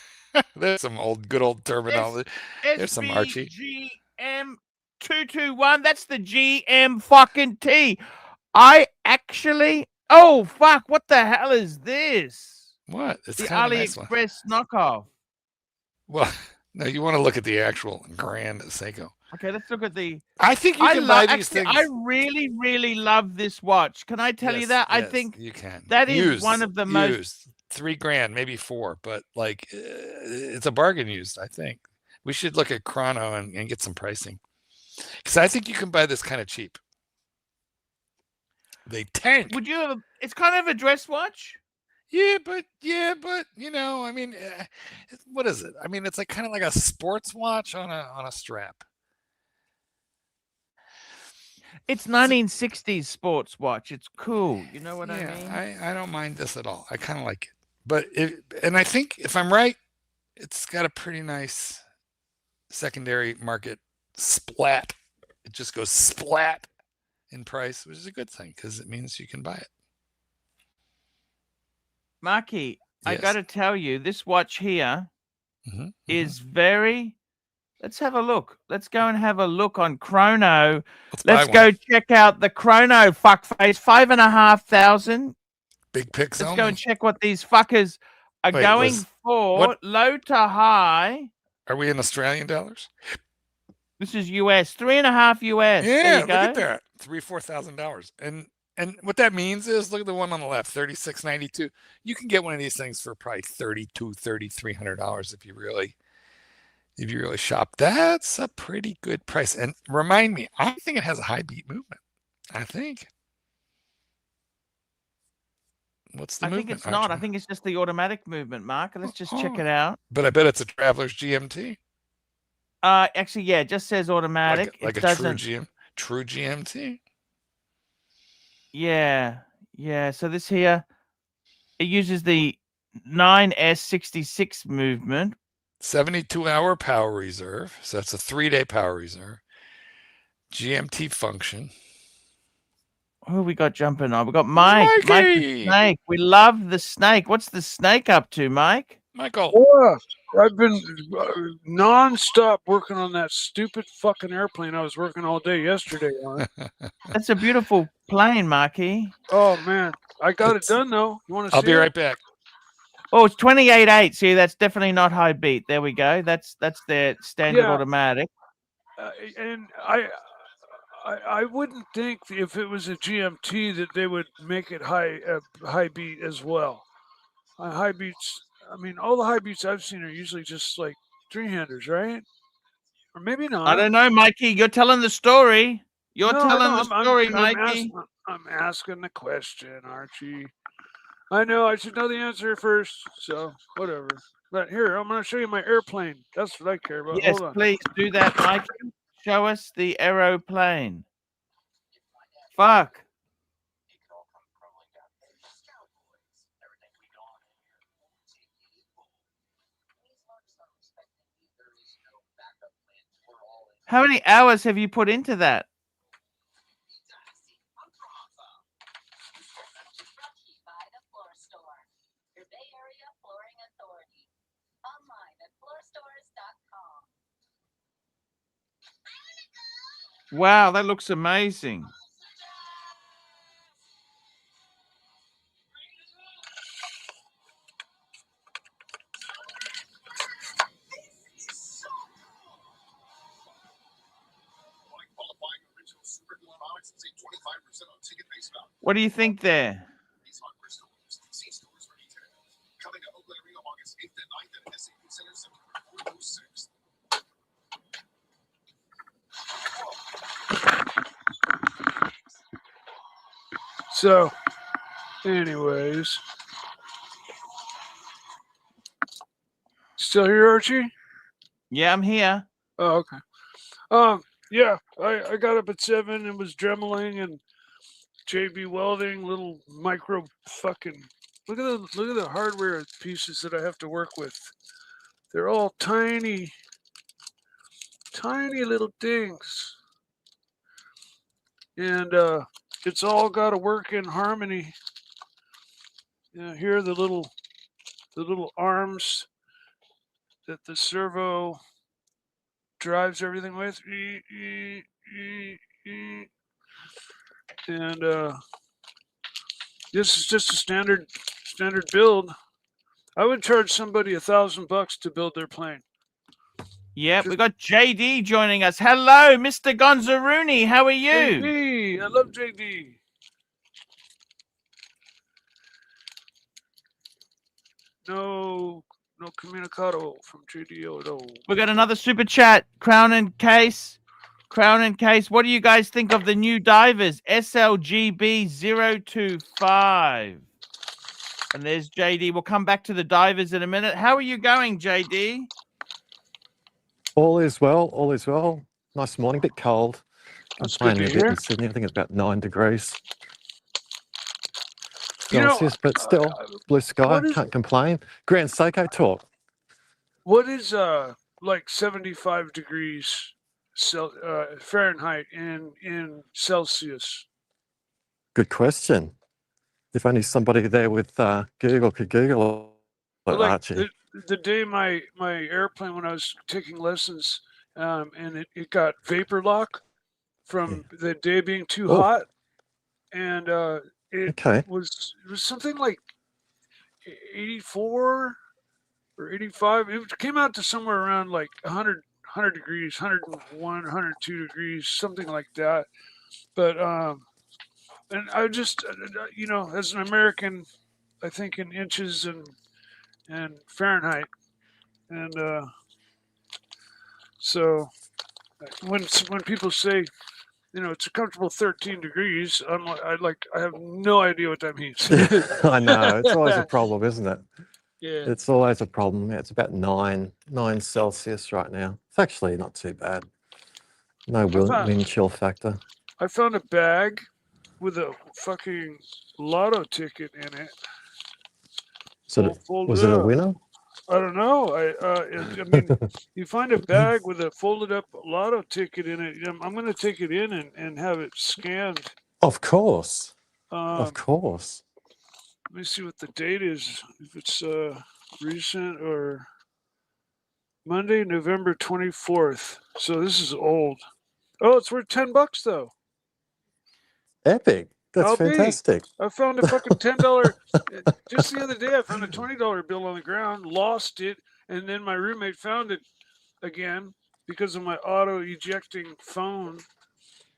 There's some good old terminology. There's some Archie. SBGM 221. That's the GM fucking T. I actually. Oh fuck! What the hell is this? What? It's the kind of a nice one. AliExpress knockoff. Well, no, you want to look at the actual Grand Seiko. Okay, let's look at the. I think you can buy these things. I really, really love this watch. Can I tell you that? Yes, I think you can. That is one of the most. $3,000, maybe $4,000, but like it's a bargain used. I think we should look at Chrono and get some pricing, because I think you can buy this kind of cheap. They tank. Would you have? It's kind of a dress watch. Yeah, but you know, I mean, what is it? I mean, it's like kind of like a sports watch on a strap. It's 1960s sports watch. It's cool. You know what I mean? I don't mind this at all. I kind of like it. But and I think if I'm right, it's got a pretty nice secondary market splat. It just goes splat in price, which is a good thing because it means you can buy it. Marky, yes. I got to tell you, this watch here is very. Let's have a look. Let's go and have a look on Chrono. Let's go check out the Chrono fuckface. 5,500. Big pics. Let's go and check what these fuckers are going for. Low to high. Are we in Australian dollars? This is US. 3.5 US. Yeah, look at that. $3,000-$4,000. And what that means is, look at the one on the left, $3,692. You can get one of these things for probably $3,300 if you really shop. That's a pretty good price. And remind me, I think it has a high beat movement. I think. What's the movement? I think it's not. I think it's just the automatic movement, Mark. Let's just check it out. But I bet it's a Traveler's GMT. Actually, yeah, it just says automatic. Like a true GMT. Yeah. So this here, it uses the 9S66 movement. 72-hour power reserve. So that's a 3-day power reserve. GMT function. Who we got jumping on? We got Mike. Mike the snake. We love the snake. What's the snake up to, Mike? Michael. I've been non-stop working on that stupid fucking airplane I was working all day yesterday on. That's a beautiful plane, Marky. Oh, man. I got it done, though. You want to see I'll be right back. Oh, it's 28.8. See, that's definitely not high beat. There we go. That's their standard automatic. And I wouldn't think if it was a GMT that they would make it high beat as well. High beats. I mean, all the high beats I've seen are usually just like 3-handers, right? Or maybe not. I don't know, Mikey. You're telling the story. You're telling the story, Mikey. I'm asking the question, Archie. I know I should know the answer first, so whatever. But here, I'm going to show you my airplane. That's what I care about. Yes, hold on. Please do that, Mikey. Show us the aeroplane. Fuck. How many hours have you put into that? Wow, that looks amazing. What do you think there? So, anyways, still here, Archie? Yeah, I'm here. Oh, okay. Yeah, I got up at 7 and was dremeling and JB welding, little micro fucking. Look at the hardware pieces that I have to work with. They're all tiny little things, and it's all got to work in harmony. Here are the little arms that the servo drives everything with, and this is just a standard build. I would charge somebody $1,000 to build their plane. Yep, we got JD joining us. Hello, Mr. Gonzaruni. How are you? JD, I love JD. No comunicado from JD. No. We got another super chat. Crown and Case. What do you guys think of the new divers? SLGB 025. And there's JD. We'll come back to the divers in a minute. How are you going, JD? All is well. All is well. Nice morning. Bit cold. That's good to Complaining a bit hear. in Sydney. I think it's about 9 degrees You know, Celsius, but still blue sky. what is- Can't complain. Grand Seiko talk. What is like 75 degrees Fahrenheit in Celsius? Good question. If only somebody there with Google could Google it, Like Archie. the day my airplane, when I was taking lessons, and it got vapor lock from the day being too Oh. hot, and it Okay. was something like 84 or 85. It came out to somewhere around like 100 degrees, 101, 102 degrees, something like that. But and I just as an American, I think in inches and Fahrenheit, and so when people say, it's a comfortable 13 degrees, I have no idea what that means. I know. It's always a problem, isn't it? Yeah. It's always a problem. Yeah, it's about 9 Celsius right now. It's actually not too bad. No wind chill factor. I found a bag with a fucking lotto ticket in it. So was it a winner? I don't know. I mean, you find a bag with a folded up lotto ticket in it. I'm going to take it in and have it scanned. Of course. Of Um, course. Let me see what the date is. If it's recent or Monday, November 24th. So this is old. Oh, it's worth $10 though. Epic. That's I'll be. fantastic. I found a fucking $10. Just the other day, I found a $20 bill on the ground, lost it, and then my roommate found it again because of my auto ejecting phone.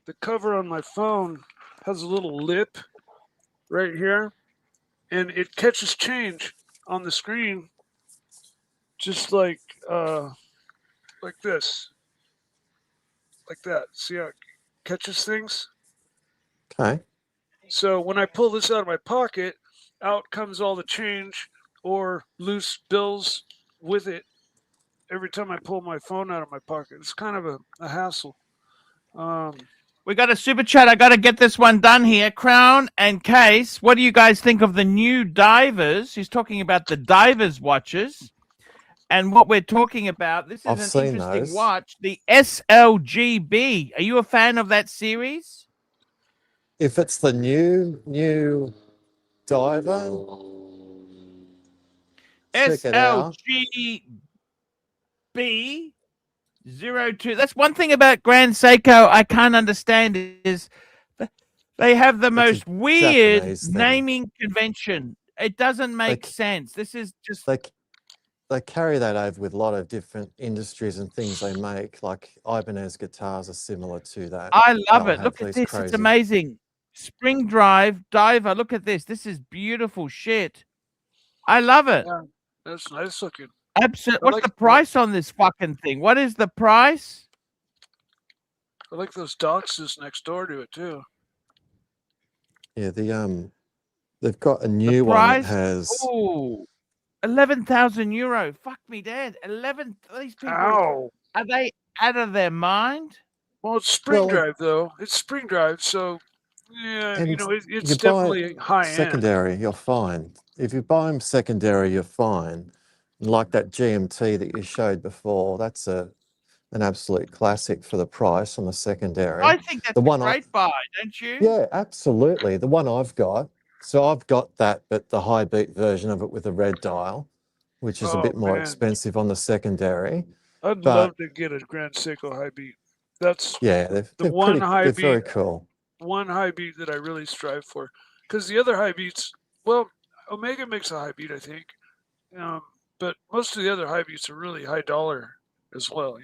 The cover on my phone has a little lip right here, and it catches change on the screen, just like this, like that. See how it catches things? Okay. So when I pull this out of my pocket, out comes all the change or loose bills with it every time I pull my phone out of my pocket. It's kind of a hassle. We got a super chat. I got to get this one done here. Crown and Case, what do you guys think of the new divers? He's talking about the divers watches. And what we're talking about, this is I've an seen interesting those. watch, the SLGB. Are you a fan of that series? If it's the new diver, check it out. SLGB 02. That's one thing about Grand Seiko I can't understand is they have the most weird Japanese thing. naming convention. It doesn't make sense. This is just They carry that over with a lot of different industries and things they make. Like Ibanez guitars are similar to that. I love They'll it. Look have at these this. It's crazy- amazing. Spring drive diver. Look at this. This is beautiful shit. I love it. Yeah, that's nice looking. Absolutely. What's like- the price on this fucking thing? What is the price? I like those boxes next door to it too. Yeah, they've got a new one that price? has Ooh. €11,000. Fuck me dead. 11. These people, Ow. are they out of their mind? Well, it's spring Well, drive though. It's spring drive, so yeah, and it's you buy definitely high end. secondary, you're fine. If you buy them secondary, you're fine. And like that GMT that you showed before, that's an absolute classic for the price on the secondary. I think that's The a one great buy, don't you? Yeah, absolutely. The one I've got, so I've got that, but the high beat version of it with a red dial, which is a bit more Man. expensive on the secondary. I'd But- love to get a Grand Seiko high beat. That's Yeah, they're one pretty, high they're very beat- cool. one high beat that I really strive for. Because the other high beats, well, Omega makes a high beat, I think. But most of the other high beats are really high dollar as well,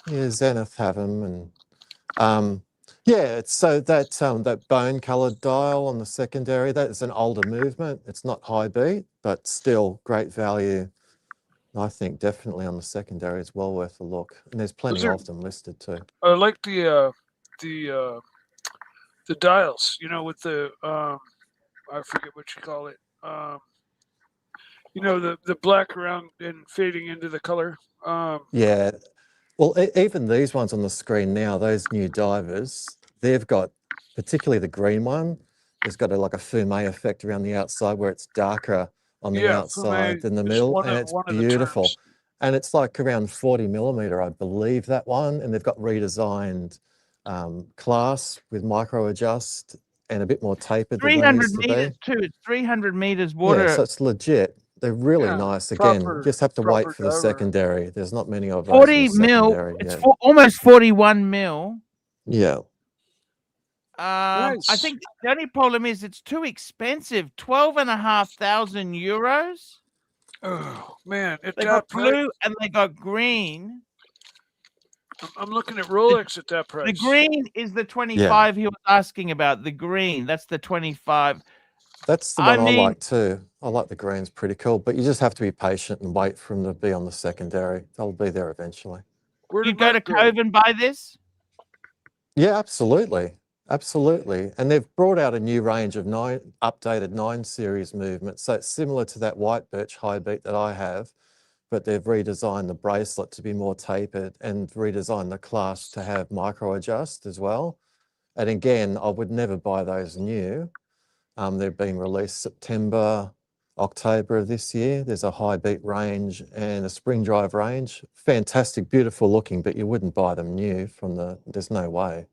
Yeah, Zenith have them, and yeah, it's so that that bone coloured dial on the secondary, that is an older movement. It's not high beat, but still great value. I think definitely on the secondary is well worth a look, and there's plenty are- of them listed too. I like the dials, with the I forget what you call it. The black around and fading into the color. Yeah. Well, even these ones on the screen now, those new divers, they've got, particularly the green one, it's got like a fume effect around the outside where it's darker on the outside than the is middle, one and of- it's one of the beautiful. terms. And it's like around 40 millimeter, I believe, that one. And they've got redesigned clasp with micro adjust and a bit more tapered than they 300 used to meters be. too. It's 300 meters water. Yeah, so it's legit. They're really Yeah, nice. Again, proper- you just have to wait proper for the diver. secondary. There's not many of those in 40 the mil. secondary It's yet. almost 41 mil. Yeah. I Nice. think the only problem is it's too expensive. 12,500 euros. Oh man, at They that got price, blue and they got green. I'm looking at Rolex at that price. The green is the 25 he was asking about. The green, that's the 25. That's the I one I mean- like too. I like the green's pretty cool, but you just have to be patient and wait for them to be on the secondary. They'll be there eventually. Where You did go to Mike go? Cove and buy this? Yeah, absolutely. Absolutely. And they've brought out a new range of updated 9 series movements. So it's similar to that white birch high beat that I have, but they've redesigned the bracelet to be more tapered and redesigned the clasp to have micro adjust as well. And again, I would never buy those new. They're being released September, October of this year. There's a high beat range and a spring drive range. Fantastic, beautiful looking, but you wouldn't buy them new there's no way.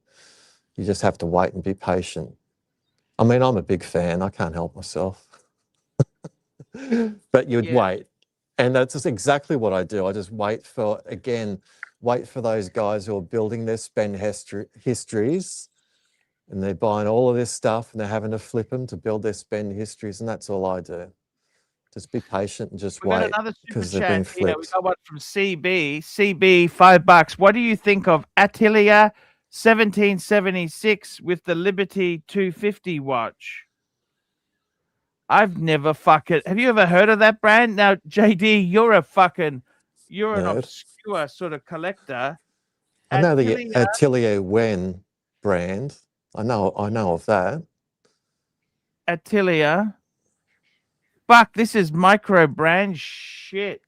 You just have to wait and be patient. I mean, I'm a big fan. I can't help myself. But you'd wait. And that's just exactly what I do. I just wait for those guys who are building their spend histories, and they're buying all of this stuff and they're having to flip them to build their spend histories. And that's all I do. Just be patient and just We got wait another super because they're being chat here. We flipped. got one from CB. CB, $5. What do you think of Atelier 1776 with the Liberty 250 watch? I've never fucking. Have you ever heard of that brand? Now, JD, you're an Nerd. obscure sort of collector. I know the Atelier- Atelier Wen brand. I know of that. Atelier. Fuck, this is micro brand shit.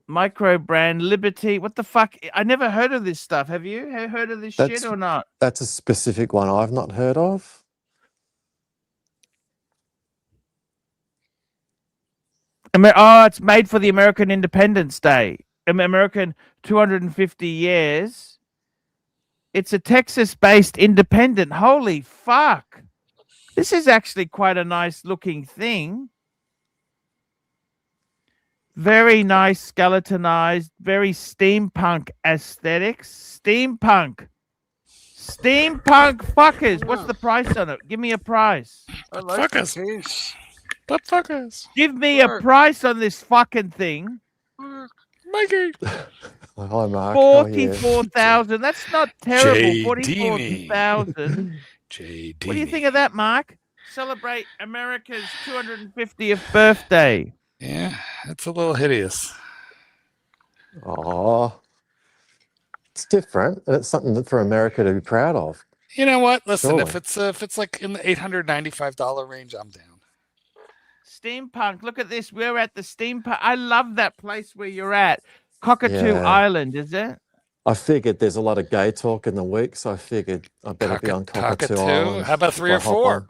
Micro brand Liberty. What the fuck? I never heard of this stuff. Have you heard of this shit or not? That's a specific one I've not heard of. It's made for the American Independence Day. American 250 years. It's a Texas-based independent. Holy fuck. This is actually quite a nice looking thing. Very nice skeletonized, very steampunk aesthetics. Steampunk fuckers. What's the price on it? Give me a price. I like the Fuckers. case. But fuckers. Give me a price on this fucking thing. Mikey. Hi, Mark. How are you? 44,000. That's not terrible. J. 44,000. JD. What do you think of that, Mark? Celebrate America's 250th birthday. Yeah, it's a little hideous. Oh, it's different. And it's something for America to be proud of. You know what? Listen, Surely. if it's like in the $895 range, I'm down. Steampunk. Look at this. We're at the steampunk. I love that place where you're at. Cockatoo Yeah. Island, is it? I figured there's a lot of gay talk in the week, so I figured I better be on Cockatoo Island. How about 3 or if I hop 4? on.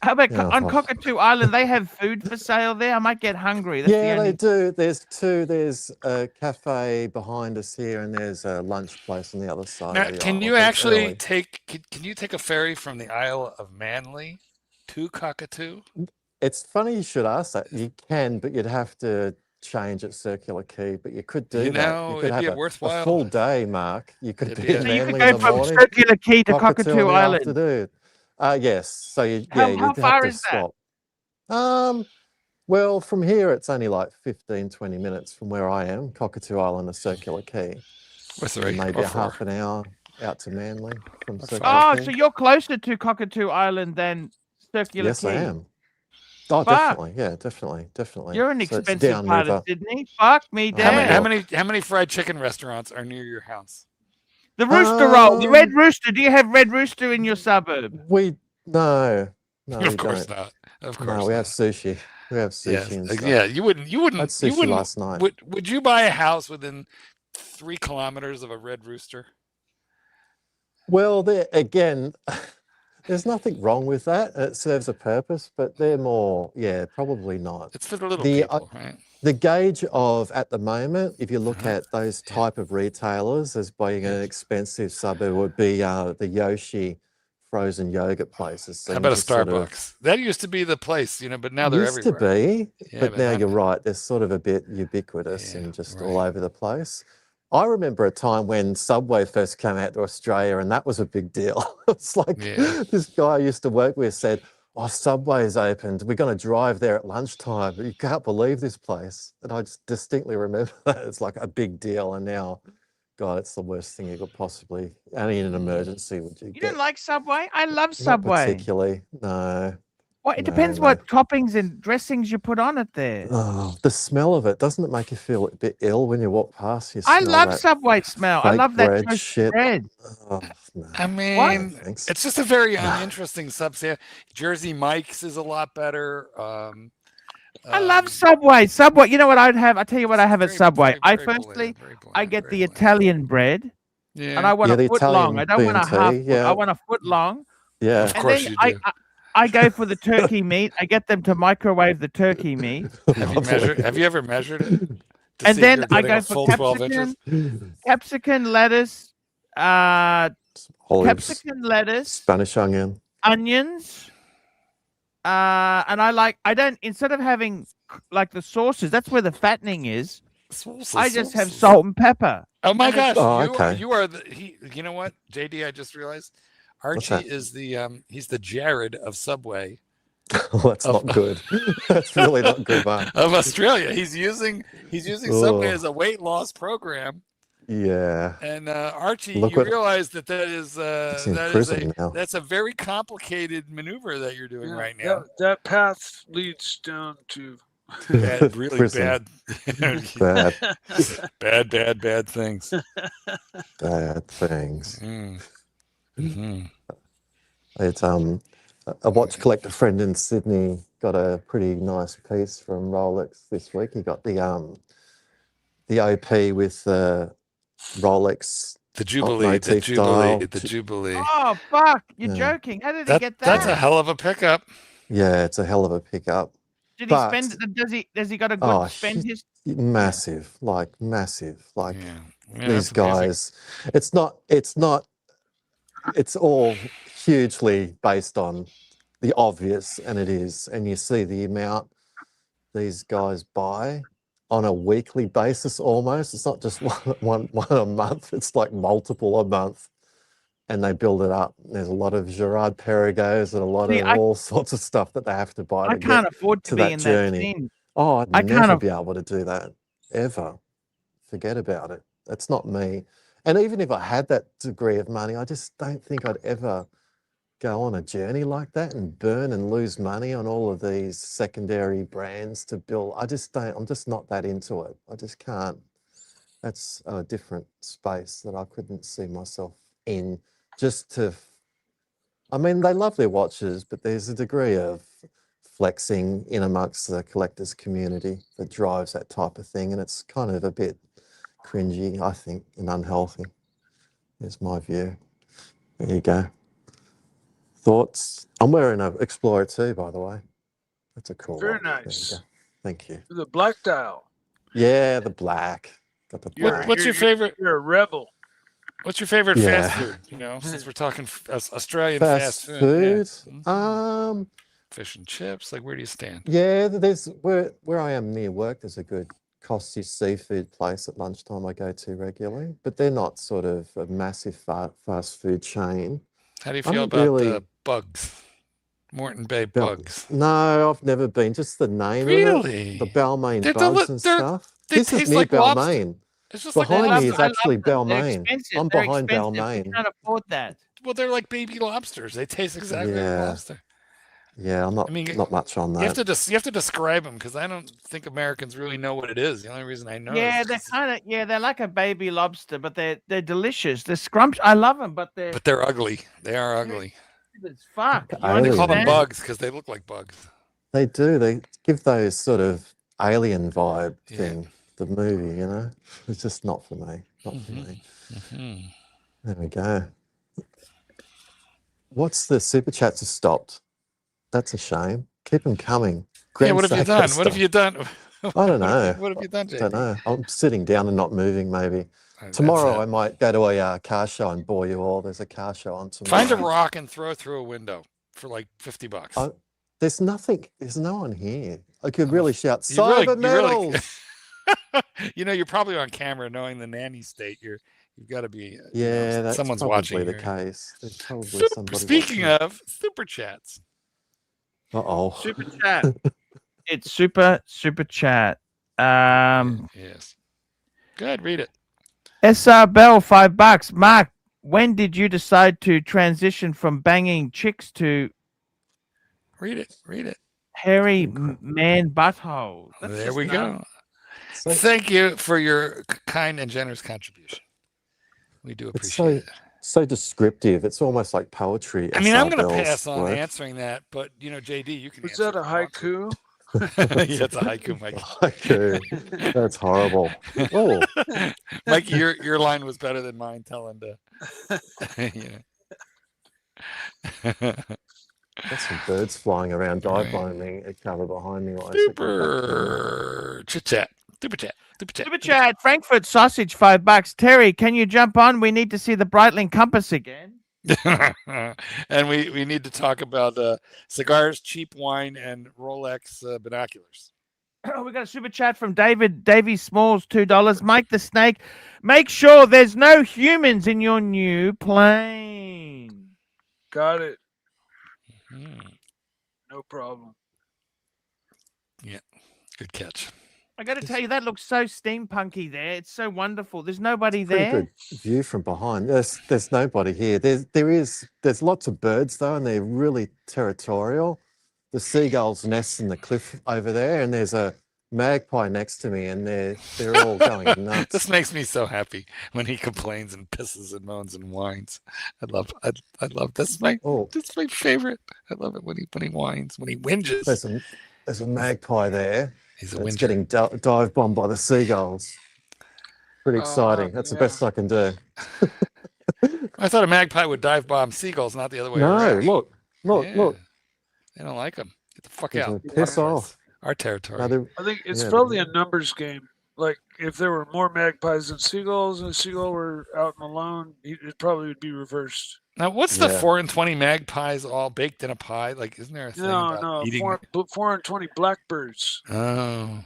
How about Yeah, on oh. Cockatoo Island? They have food for sale there. I might get hungry. That's the Yeah, only... they do. There's 2. There's a cafe behind us here, and there's a lunch place on the other side. Now, of the can aisle, you but actually early. can you take a ferry from the Isle of Manly to Cockatoo? It's funny you should ask that. You can, but you'd have to change at Circular Quay. But you could do You that. know, You could it'd be have a a worthwhile. full day, Mark. You could It'd be be in a- So you Manly could in go the from morning, Circular Quay to Cockatoo Cockatoo in the Island. afternoon. Yes. So you, How you'd have far to is that? swap. Well, from here, it's only like 15, 20 minutes from where I am, Cockatoo Island to Circular Quay. Or 3 Maybe or a 4. half an hour out to Manly from Or Circular Oh, Quay. so you're closer to Cockatoo Island than Circular Yes, Quay. I am. Oh, Fuck. definitely. Yeah, definitely. You're an So it's expensive part downriver. of Sydney. Fuck me Oh, down. look. How many fried chicken restaurants are near your house? The Rooster Roll, the Red Um, Rooster. Do you have Red Rooster in your suburb? No, Of we course don't. not. Of No, course we not. have sushi. We have sushi Yes. and stuff. Yeah, you I had wouldn't sushi last night. would you buy a house within 3 kilometers of a Red Rooster? Well, there again, there's nothing wrong with that. It serves a purpose, but they're more, yeah, probably not. It's for the little The people, right? the gauge of at the moment, if you look Uh-huh. at those Yeah. type of retailers as being Yeah. an expensive suburb, would be the Yoshi frozen yogurt places. So How you about a just sort of Starbucks? That used to be the place, but now they're used to everywhere. be, Yeah, but now not- you're right. They're sort of a bit ubiquitous Yeah, and just right. all over the place. I remember a time when Subway first came out to Australia, and that was a big deal. It's like Yeah. this guy I used to work with said, "Oh, Subway's opened. We're going to drive there at lunchtime. You can't believe this place." And I just distinctly remember that. It's like a big deal. And now, God, it's the worst thing you could possibly, only in an emergency would you You get. don't like Subway? I love Not Subway. particularly, no. Well, it No, depends no. what toppings and dressings you put on it there. Oh, the smell of it, doesn't it make you feel a bit ill when you walk past? You I smell love that Subway smell. I fake love that bread toasted shit. bread. Oh, no. I No, mean, thanks. it's just a very uninteresting subset. Jersey Mike's is a lot better. I love Subway. Subway. You know what I'd have? I tell you what I have at very- Subway. very- very bland, very I bland, get very the bland. Italian bread, Yeah, and I want Yeah, a the foot long. Italian I don't want a BMT, half. Foot. yeah. I want a foot long. Yeah. Of And course then you do. I go for the turkey meat. I get them to microwave the turkey meat, Have you ever measured it? To and see if then you're I getting go a for full 12 inches? capsicum, lettuce, Olives, capsicum, lettuce, Spanish onion. onions, and I don't, instead of having like the sauces, that's where the fattening is. I just have salt and pepper. Oh my and it's- gosh! Oh, you, okay. you are the he. You know what, JD? I just realized What's Archie that? is the he's the Jared of Subway Well, that's not good. That's really not good, Mark. of Australia. He's using Subway Ugh. as a weight loss program. Yeah. And Archie, Look you what- realize that It's is in prison now. that's a very complicated maneuver that you're doing Yeah, right now. that path leads down to Bad, really Prison. bad, Bad, bad things. bad things. Mm. Mhm. It's a watch collector friend in Sydney got a pretty nice piece from Rolex this week. He got the OP with the Rolex The Jubilee, the motif Jubilee, dial. the Jubilee. Oh fuck! You're Yeah. joking. How did he get that? That's a hell of a pickup. Yeah, it's a hell of a pickup. Did he but- spend? Does he got a good Oh, spend shit. his? Massive, like massive, like Yeah. these that's amazing. guys. It's all hugely based on the obvious, and it is. And you see the amount these guys buy on a weekly basis almost. It's not just one a month, it's like multiple a month. And they build it up. There's a lot of Gerard Perregaux and a lot See, of all sorts of stuff that they have to buy I to can't get. afford to to be that in journey. that team. Oh, I'd I can't never af- be able to do that ever. Forget about it. That's not me. And even if I had that degree of money, I just don't think I'd ever go on a journey like that and burn and lose money on all of these secondary brands to build. I just don't, I'm just not that into it. I just can't. That's a different space that I couldn't see myself in just to, I mean, they love their watches, but there's a degree of flexing in amongst the collectors community that drives that type of thing. And it's kind of a bit cringy, I think, and unhealthy. Is my view. There you go. Thoughts? I'm wearing an Explorer too, by the way. That's a cool Very one. There you nice. go. Thank you. The black dial. Yeah, the black. Got the black. What's your favorite? You're a rebel. What's your favorite Yeah. fast food? You know, since we're talking Australian Fast fast food? Yeah. Fish and chips. Like, where do you stand? Yeah, there's where I am near work, there's a good Costy seafood place at lunchtime I go to regularly, but they're not sort of a massive fast food chain. How do you I'm feel not about really- the bugs? Morton Bay Bel- bugs. No, I've never been. Just the name of Really? it, the Balmain They're bugs and stuff. they This is taste near like lobster. Balmain. It's just like Behind me lobster. is actually They're Balmain. expensive. I'm They're behind expensive. We Balmain. can't afford that. Well, they're like baby lobsters. They taste exactly like Yeah. lobster. Yeah, I'm not I mean, not much on You have that. to you have to describe them because I don't think Americans really know what it is. The only reason I know. Yeah, is they're 'cause- kind of they're like a baby lobster, but they're delicious. They're scrumptious. I love them, but they're But they're ugly. They are ugly. stupid as fuck. You Alien. They call them understand? bugs because they look like bugs. They do. They give those sort of alien vibe Yeah. thing. The movie, you know, it's just not for me. Not for Mhm. me. Mhm. There we go. What's the super chats have stopped? That's a shame. Keep them coming. Yeah, what have you done? What have Stopped. you done? I don't know. What have you done, I JP? don't know. I'm sitting down and not moving. Maybe That's tomorrow it. I might go to a car show and bore you all. There's a car show on tomorrow. Find a rock and throw it through a window for like $50. I- There's nothing. There's no one here. I could really shout You really- cyber you really- metals. You know, you're probably on camera, knowing the nanny state. You've got to be. you know, Yeah, that's someone's probably watching. the here. case. There's probably Super- somebody. speaking of super chats, oh, Super chat. It's super chat. yes. Go ahead, read it. SR Bell, $5. Mark, when did you decide to transition from banging chicks to Read it. Read it. hairy man butthole? That's There just we nuts. go. so, Thank you for your kind and generous contribution. We do It's appreciate it. so descriptive. It's almost like poetry. I mean, I'm SR going to Bell's pass on work. answering that, but you know, JD, you can. Was answer that a if you want to. haiku? Yeah, it's a haiku, Mike. Haiku. That's horrible. Oh, Mikey, your line was better than mine. Telling to, got some birds flying around, dive Right. bombing me, a cover behind me. While I sit back down. Super chit chat, super chat, super chat. Super chat. Frankfurt sausage, $5. Terry, can you jump on? We need to see the Breitling compass again. And we need to talk about cigars, cheap wine, and Rolex binoculars. We got a super chat from Davy Smalls, $2. Mike the Snake, make sure there's no humans in your new plane. Got it. Hmm, No problem. good catch. I got to tell you, that looks so steampunky there. It's so wonderful. There's nobody Pretty there. good view from behind. There's nobody here. There's lots of birds though, and they're really territorial. The seagulls nest in the cliff over there, and there's a magpie next to me, and they're all going nuts. This makes me so happy when he complains and pisses and moans and whines. I love this. Is my Oh, this is my favorite. I love it when he whines, when he whinges. there's a magpie there. He's a It's whinger. getting dive bombed by the seagulls. Pretty exciting. That's the yeah. best I can do. I thought a magpie would dive bomb seagulls, not the other way No, around. look. Yeah. They don't like them. Get the fuck There's out. a piss Our- off. Our territory. No, they're- I think it's Yeah, probably a numbers game. Like if there were more magpies than seagulls, and a seagull were out and alone, it probably would be reversed. Now, what's the Yeah. 4 and 20 magpies all baked in a pie? Like, isn't there a thing about No, eating? 420 blackbirds. Oh,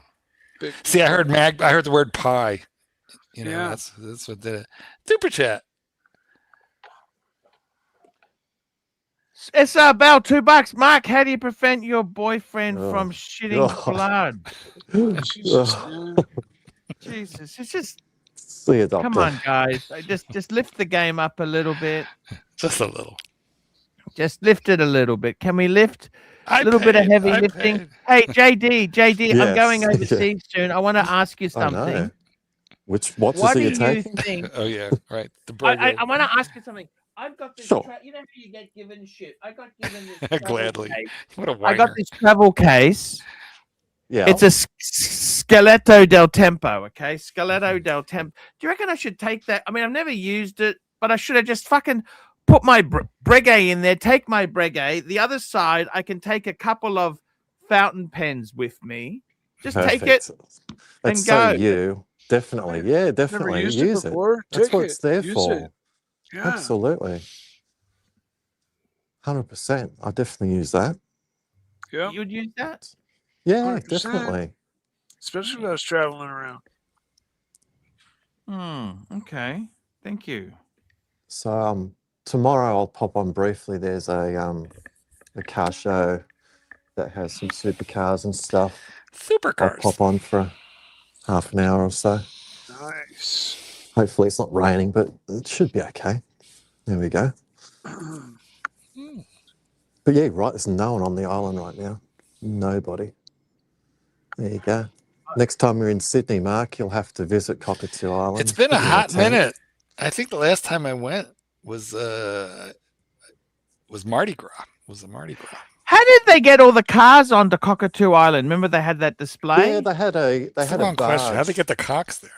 Big- see, I heard the word pie. You know, Yeah. that's what did it. Super chat. SR Bell, $2. Mark, how do you prevent your boyfriend Oh. from shitting Oh. blood? Jesus, Ugh. man. Jesus, it's just See a doctor. come on, guys. Just lift the game up a little bit. Just a little. Just lift it a little bit. Can we lift I a little bit of paid, heavy I lifting? paid. Hey, JD, I'm going Yes, overseas soon. I want to ask you I know. something. What What is do it you you're taking? think? Oh yeah, right. The I bird. want to ask you something. I've got this. Sure. You know how you get given shit. I got given this. travel Gladly. case. What a I got whiner. this travel case. Yeah. It's a Skeletto del Tempo. Okay, Skeletto del Tempo. Do you reckon I should take that? I mean, I've never used it, but I should have just fucking put my Breguet in there. Take my Breguet. The other side, I can take a couple of fountain pens with me. Just take it. That's and so go. you. Definitely. Yeah, definitely. Never used Use it it. before. That's Take what it. it's there Use for. it. Yeah. Absolutely. 100%. I definitely use that. Yeah. You would use that? Yeah, 100%. definitely. Especially when I was traveling around. Okay. Thank you. So tomorrow I'll pop on briefly. There's a car show that has some supercars and stuff. I'll Supercars. pop on for half an hour or so. Nice. Hopefully it's not raining, but it should be okay. There we go. But yeah, right, there's no one on the island right now. Nobody. There you go. Next time we're in Sydney, Mark, you'll have to visit Cockatoo Island. It's been a Put you in hot tent. minute. I think the last time I went was Mardi Gras. Was the Mardi Gras? How did they get all the cars onto Cockatoo Island? Remember they had that display? Yeah, they had a That's the wrong question. How'd they barge. get the cocks there?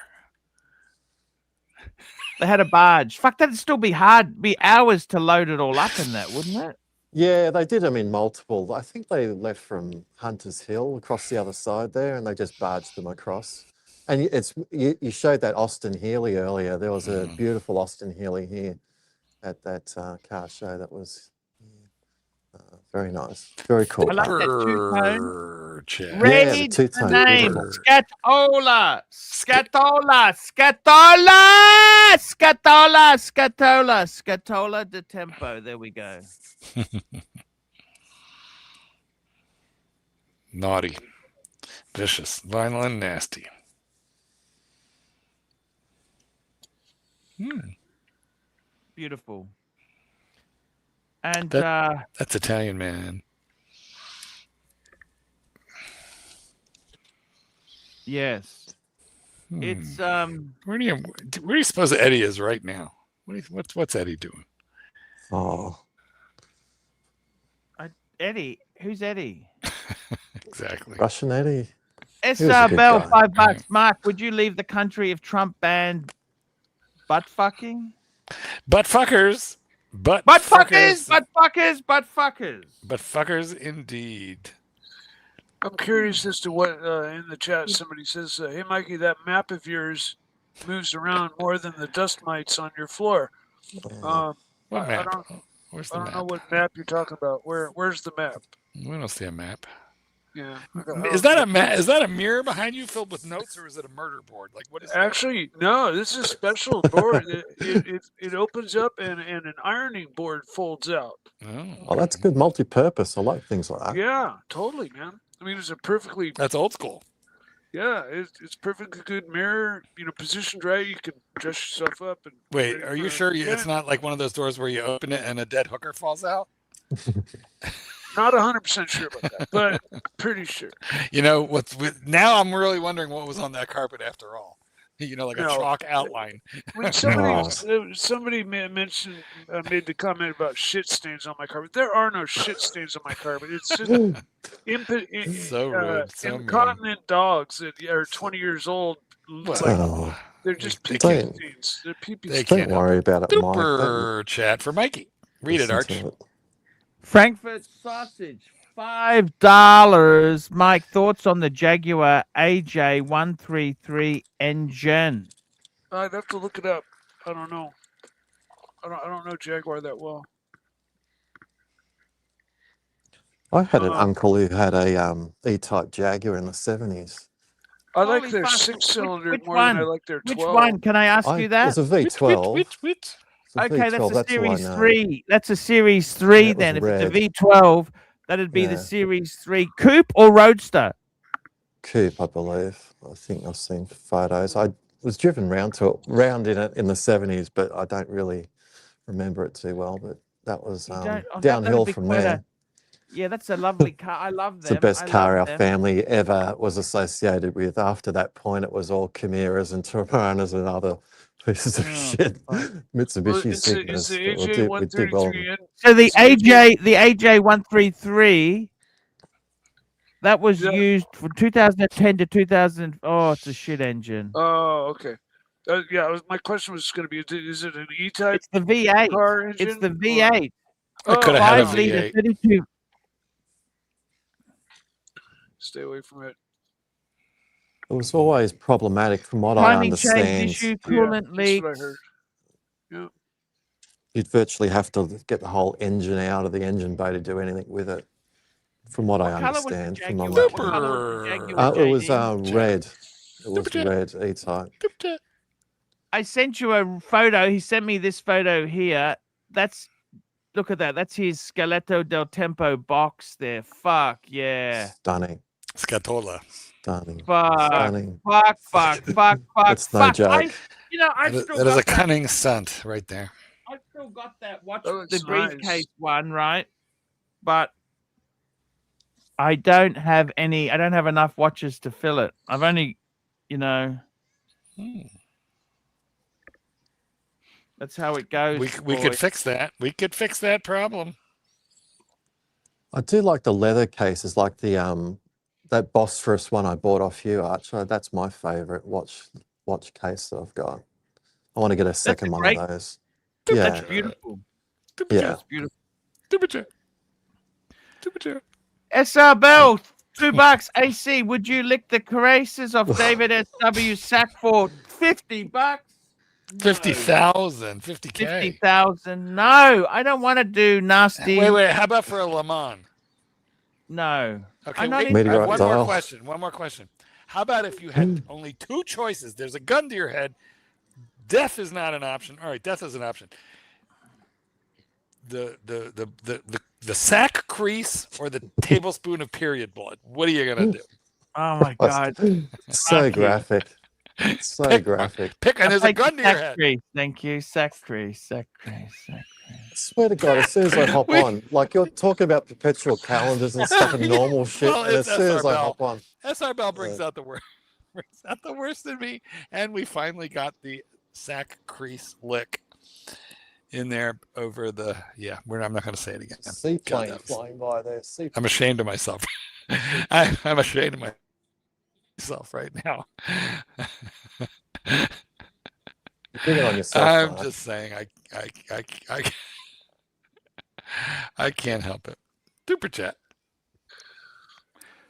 They had a barge. Fuck, that'd still be hard. Be hours to load it all up in that, wouldn't it? Yeah, they did them in multiple. I think they left from Hunters Hill across the other side there, and they just barged them across. And you showed that Austin Healey earlier. There was a beautiful Austin Healey here at that car show. That was very nice, very cool. I like car. that two-tone. Super chat. Yeah, the Read the two-tone, name. beautiful. Scatola. Scatola. Scatola. Scatola. Scatola. Scatola de Tempo. There we go. Naughty, vicious, violent, and nasty. Beautiful. And That's Italian, man. yes. It's Where do you suppose Eddie is right now? What's Eddie doing? Oh, Eddie. Who's Eddie? Exactly. Russian Eddie. S. He was a good Bell, guy. $5. Mark, would you leave the country if Trump banned butt fucking? Butt fuckers. Butt Butt fuckers. fuckers. Butt fuckers. Butt fuckers. Butt fuckers indeed. I'm curious as to what in the chat somebody says, hey, Mikey, that map of yours moves around more than the dust mites on your floor. What I map? Where's the don't map? know what map you're talking about. Where's the map? We don't see a map. Yeah. Is that a map? Is that a mirror behind you filled with notes, or is it a murder board? Like what is that? Actually, no, this is a special board. It opens up and an ironing board folds out. Oh, that's good multi-purpose. I like things like that. Yeah, totally, man. I mean, it's a perfectly, That's old school. yeah, it's perfectly good mirror. You know, positioned right, you can dress yourself up. And Wait, ready are you for- sure yeah. it's not like one of those doors where you open it and a dead hooker falls out? Not 100% sure about that, but pretty sure. You know now I'm really wondering what was on that carpet after all. You know, like a No. chalk outline. When somebody mentioned, made the comment about shit stains on my carpet. There are no shit stains on my carpet. It's just So rude, so mean. incontinent dogs that are 20 years old. Well, Like, Oh, they're just they pee can't- stains. They're pee they stains. don't can't worry about it, Mike. Super chat for Mikey. Read it, Listen Arch. to it. Frankfurt sausage, $5. Mike, thoughts on the Jaguar AJ133 engine? I'd have to look it up. I don't know. I don't know Jaguar that well. I had an uncle who had a E-Type Jaguar in the 70s. I like Holy their fuck, 6-cylinder which more than I one? like their 12. Which one? Can I ask you that? It's a V12. Which? It's a Okay, that's V12, a all I Series know. 3. That's a Series 3 Yeah, it was then. If it's red. a V12, that'd be Yeah. the Series 3 Coupe or Roadster. Coupe, I believe. I think I've seen photos. I was driven round in it in the 70s, but I don't really remember it too well. But that was You don't- oh, downhill that'd be from quite there. Yeah, that's a lovely car. I love It's the them. best I car love our them. family ever was associated with. After that point, it was all Chimeras and Tiranas and other pieces of Oh, shit. fuck. Mitsubishi Is Sigmas. the But we did well. AJ133 in? So the Is the AJ133, that was Yeah. used from 2010 to 2000. Oh, it's a shit engine. Oh, okay. Yeah, my question was going to be: is it an E-type It's the V8. car engine? It's the or- V8. I could have had a 5 liter, V8. 32. Stay away from it. It was always problematic from what I Timing change understand. issue, Yeah, coolant that's what I leaks. heard. Yeah. You'd virtually have to get the whole engine out of the engine bay to do anything with it, from what I What color was the understand. From my Jaguar? What mechanic. color was the Jaguar, It was JD? red. It was Super red E-type. I sent you a photo. He sent me this photo here. Look at that. That's his Skeletto del Tempo box there. Fuck yeah. Stunning. Scatola. Stunning. Fuck. Stunning. Fuck. That's no joke. I've still That is got a cunning stunt right there. I've still got that watch, That looks the briefcase nice. one, right? But I don't have enough watches to fill it. I've only, that's how it goes. We could fix that. We could fix that problem. I do like the leather cases, like the that Bosphorus one I bought off you, Archie. That's my favorite watch case that I've got. I want to get a second one of those. Yeah, That's beautiful. yeah. That's beautiful. Super. SR Bell, $2 AC. Would you lick the caresses of David SW sack for $50? 50,000, 50K. 50,000. No, I don't want to do nasty. Wait. How about for a Le Mans? No. Okay, I'm not wait, I have Meteorite one dial. more question. How about if you had only two choices? There's a gun to your head. Death is not an option. All right, death is an option. The sack crease or the tablespoon of period blood. What are you gonna do? Oh my God. So Rocky. graphic. So graphic. Pick, and there's a Take gun to your sack head. crease. Thank you. Sack crease. I swear to God, as soon as I hop on, like you're talking about perpetual calendars and stuff and normal shit, Well, and as it's soon as I SR hop on, SR Bell brings out the worst. Brings out the worst in me, and we finally got the sack crease lick in there over the. Yeah, I'm not going to say it again. seaplane flying by there. I'm ashamed of myself. I'm ashamed of myself right now. Bring it on yourself. I'm Mark. just saying, I can't help it. Super chat.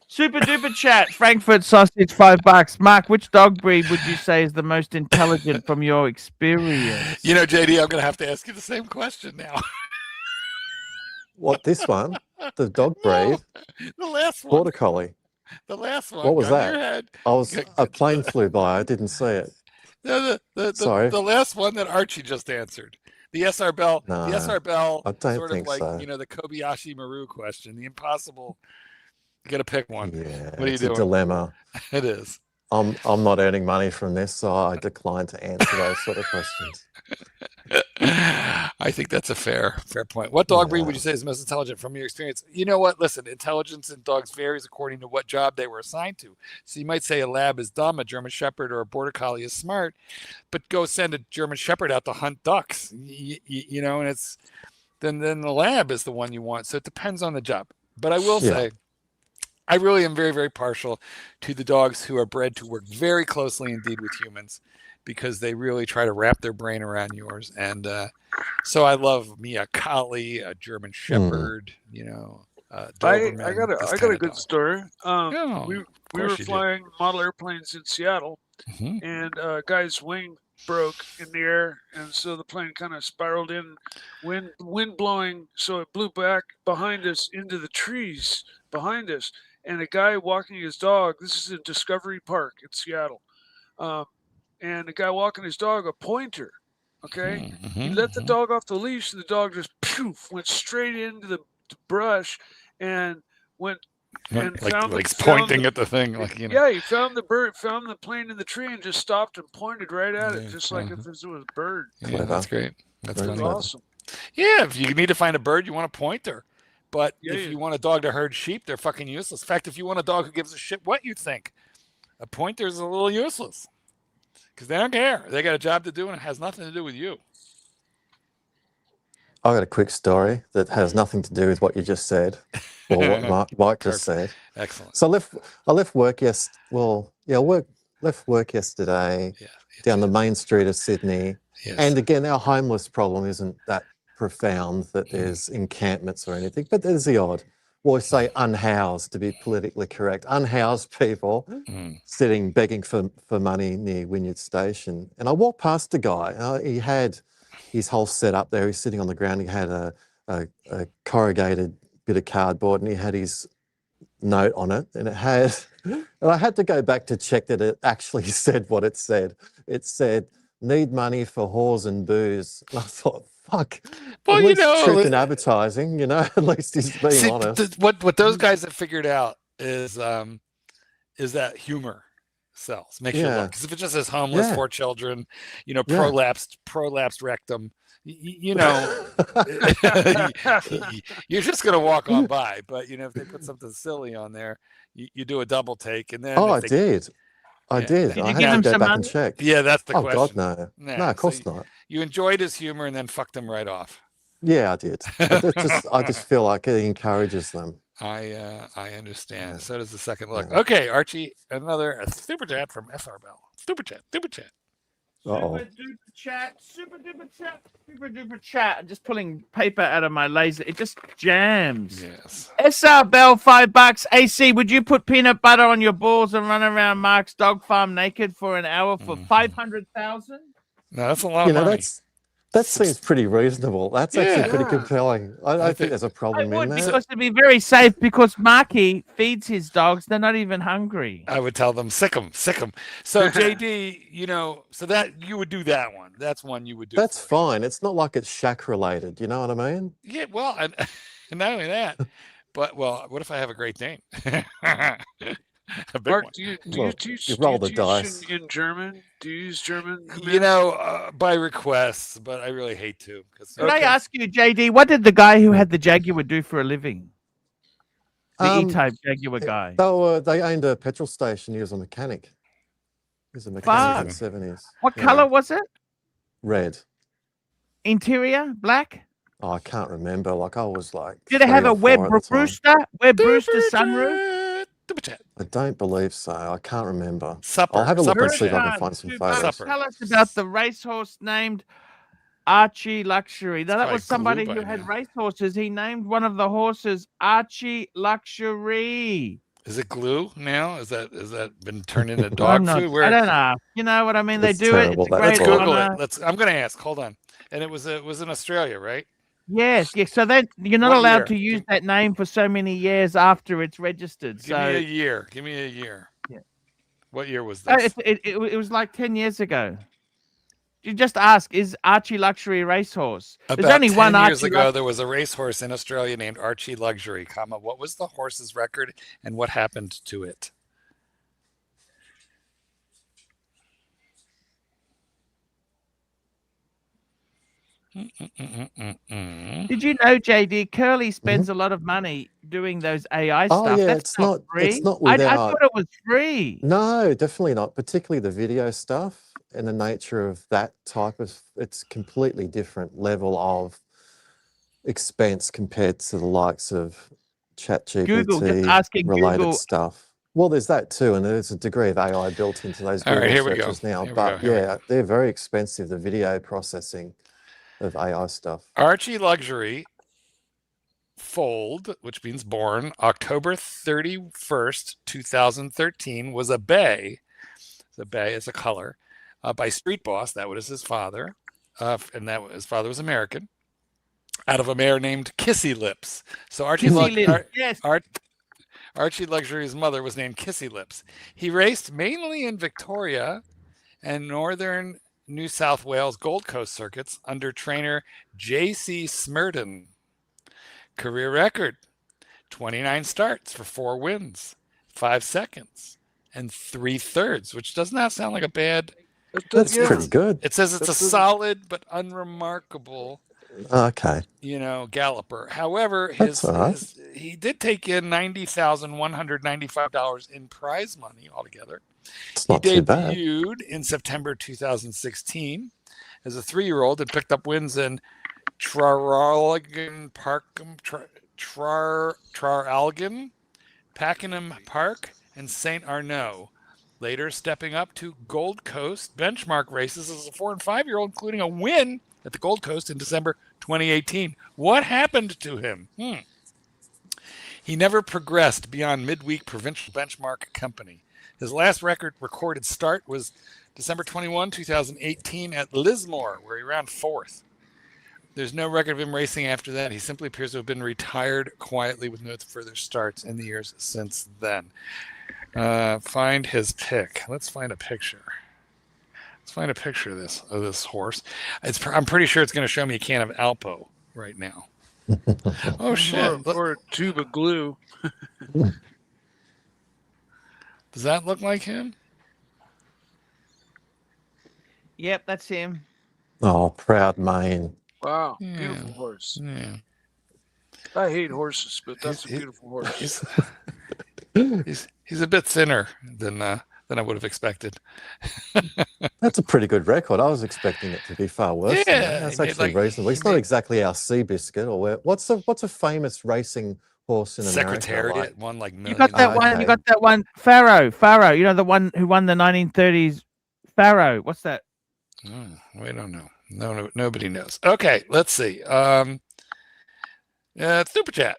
Super duper chat. Frankfurt sausage, $5. Mark, which dog breed would you say is the most intelligent from your experience? You know, JD, I'm going to have to ask you the same question now. What, this one? The dog breed? The last one. Border Collie. The last one. What was gun to that? your head. A plane flew by. I didn't see it. No, Sorry. the last one that Archie just answered. The SR Bell. No, the SR Bell. I don't sort of think like, so. the Kobayashi Maru question. The impossible. You got to pick one. Yeah, What are you it's doing? a dilemma. It is. I'm not earning money from this, so I decline to answer those sort of questions. I think that's a fair point. What dog breed would you say is the most intelligent from your experience? You know what? Listen, intelligence in dogs varies according to what job they were assigned to. So you might say a lab is dumb, a German Shepherd or a Border Collie is smart, but go send a German Shepherd out to hunt ducks, and it's then the lab is the one you want. So it depends on the job. But I will say, I really am very, very partial to the dogs who are bred to work very closely indeed with humans, because they really try to wrap their brain around yours. And so I love me a Collie, a German Shepherd, Doberman. I got a good story. Yeah, we were flying model airplanes in Seattle, and a guy's wing broke in the air, and so the plane kind of spiraled in, wind blowing, so it blew back behind us into the trees behind us. And a guy walking his dog, this is in Discovery Park in Seattle, and the guy walking his dog, a pointer, okay? He let the dog off the leash, and the dog just went straight into the brush and went and found pointing at the thing. Yeah, he found the plane in the tree and just stopped and pointed right at it, just like if it was a bird. Yeah, that's great. That's awesome. Yeah, if you need to find a bird, you want a pointer. But Yeah, if yeah. you want a dog to herd sheep, they're fucking useless. In fact, if you want a dog who gives a shit what you think, a pointer's a little useless because they don't care. They got a job to do and it has nothing to do with you. I got a quick story that has nothing to do with what you just said, or what Mike just said. Excellent. So I left work left work yesterday Yeah. down the main street of Sydney. Yes. And again, our homeless problem isn't that profound that there's encampments or anything, but there's the odd, well, we say unhoused to be politically correct, unhoused people sitting begging for money near Wynyard Station. And I walked past a guy, he had his whole setup there, he's sitting on the ground, he had a corrugated bit of cardboard and he had his note on it, and it had, and I had to go back to check that it actually said what it said. It said, "Need money for whores and booze." And I thought, fuck. Well, at you least know, truth in advertising, you know, at least he's being see, honest. What those guys have figured out is that humor sells, makes you look. Because if it just says homeless, 4 children, you know, prolapsed rectum, you know, you're just going to walk on by. But, you know, if they put something silly on there, you do a double take. And then I did. I did. Did I you had give to him go some back money? and check. Yeah, that's the Oh, question. God, no. Nah, No, of course not. You enjoyed his humor and then fucked him right off. Yeah, I did. I just feel like it encourages them. I understand. Yeah. So does the second look. Yeah. Okay, Archie, another super chat from SR Bell. Super chat. Uh-oh. Super duper chat. I'm just pulling paper out of my laser. It just jams. Yes. SR Bell, $5. AC, would you put peanut butter on your balls and run around Mark's dog farm naked for an hour for 500,000? No, that's a lot of money. That seems pretty reasonable. That's actually pretty compelling. I think there's a problem in there. Because to be very safe, because Marky feeds his dogs. They're not even hungry. I would tell them, sick them. So JD, you know, so that you would do that one. That's one you would do. That's fine. It's not like it's shack related. You know what I mean? Yeah, well, and not only that, but what if I have a Great Dane? Mark, one. do you teach in German? Do you use German? You know, by request, but I really hate to. Could I ask you, JD, what did the guy who had the Jaguar do for a living? The E-Type Jaguar guy. They owned a petrol station. He was a mechanic. He was a mechanic in the 70s. What color was it? Red. Interior? Black? Oh, I can't remember. Like I was like. Did it have a Webb Brewster sunroof? I don't believe so. I can't remember. Supper. I'll have a look and see if I Supper. can find some photos. Tell us about the racehorse named ArchieLuxury. Now, that was somebody who had racehorses. He named one of the horses ArchieLuxury. Is it glue now? Is that been turned into dog food? I don't know. You know what I mean? They do terrible. it. It's a Let's great Google honor. it. I'm going to ask. Hold on. And it was in Australia, right? Yes. So that you're not What allowed year? to use that name for so many years after it's registered. Give me a year. Yeah. What year was this? It was like 10 years ago. You just ask, is ArchieLuxury a racehorse? There's only 10 one years ago, there was a racehorse in Australia named ArchieLuxury, what was the horse's record and what happened to it? Did you know, JD, Curly spends a lot of money doing those AI stuff? Oh yeah, That's not free. It's not I without. thought it was free. No, definitely not. Particularly the video stuff and the nature of that type of. It's completely different level of expense compared to the likes of Google, just ChatGPT asking related Google. stuff. Well, there's that too, and there's a degree of AI built into those All right, Google here we go. searches now. Here we But go, here we yeah, they're very expensive. The video processing of AI stuff. ArchieLuxury foaled, which means born, October 31st, 2013, was a bay. The bay is a color by Street Boss. That was his father, and his father was American. Out of a mare named Kissy Lips. So ArchieLuxury's mother was named Kissy Lips. He raced mainly in Victoria and northern New South Wales Gold Coast circuits under trainer J.C. Smerden. Career record, 29 starts for 4 wins, 5 seconds, and 3/3, which does not sound like a bad. That's pretty good. It says it's a solid but unremarkable Okay. galloper. However, That's all right. he did take in $90,195 in prize money altogether. It's He not too bad. debuted in September 2016 as a 3-year-old and picked up wins in Traralgon Park, Traralgon, Pakenham Park, and St. Arnaud. Later stepping up to Gold Coast benchmark races as a 4 and 5-year-old, including a win at the Gold Coast in December 2018. What happened to him? He never progressed beyond midweek provincial benchmark company. His last recorded start was December 21, 2018 at Lismore, where he ran 4th. There's no record of him racing after that. He simply appears to have been retired quietly with no further starts in the years since then. Find his pick. Let's find a picture. Let's find a picture of this horse. I'm pretty sure it's going to show me a can of Alpo right now. Oh shit! Or a tube of glue. Does that look like him? Yep, that's him. Oh, proud mane. Wow, Yeah. beautiful horse. Yeah. I hate horses, but that's a beautiful horse. He's a bit thinner than I would have expected. That's a pretty good record. I was expecting it to be far worse. Than that. That's he made actually reasonable. It's not exactly our Seabiscuit or what's a famous racing horse in America? Secretariat won like millions. You got that one. okay. You got that one. Pharaoh. You know the one who won the 1930s. Pharaoh. What's that? We don't know. No, nobody knows. Okay, let's see. Super chat.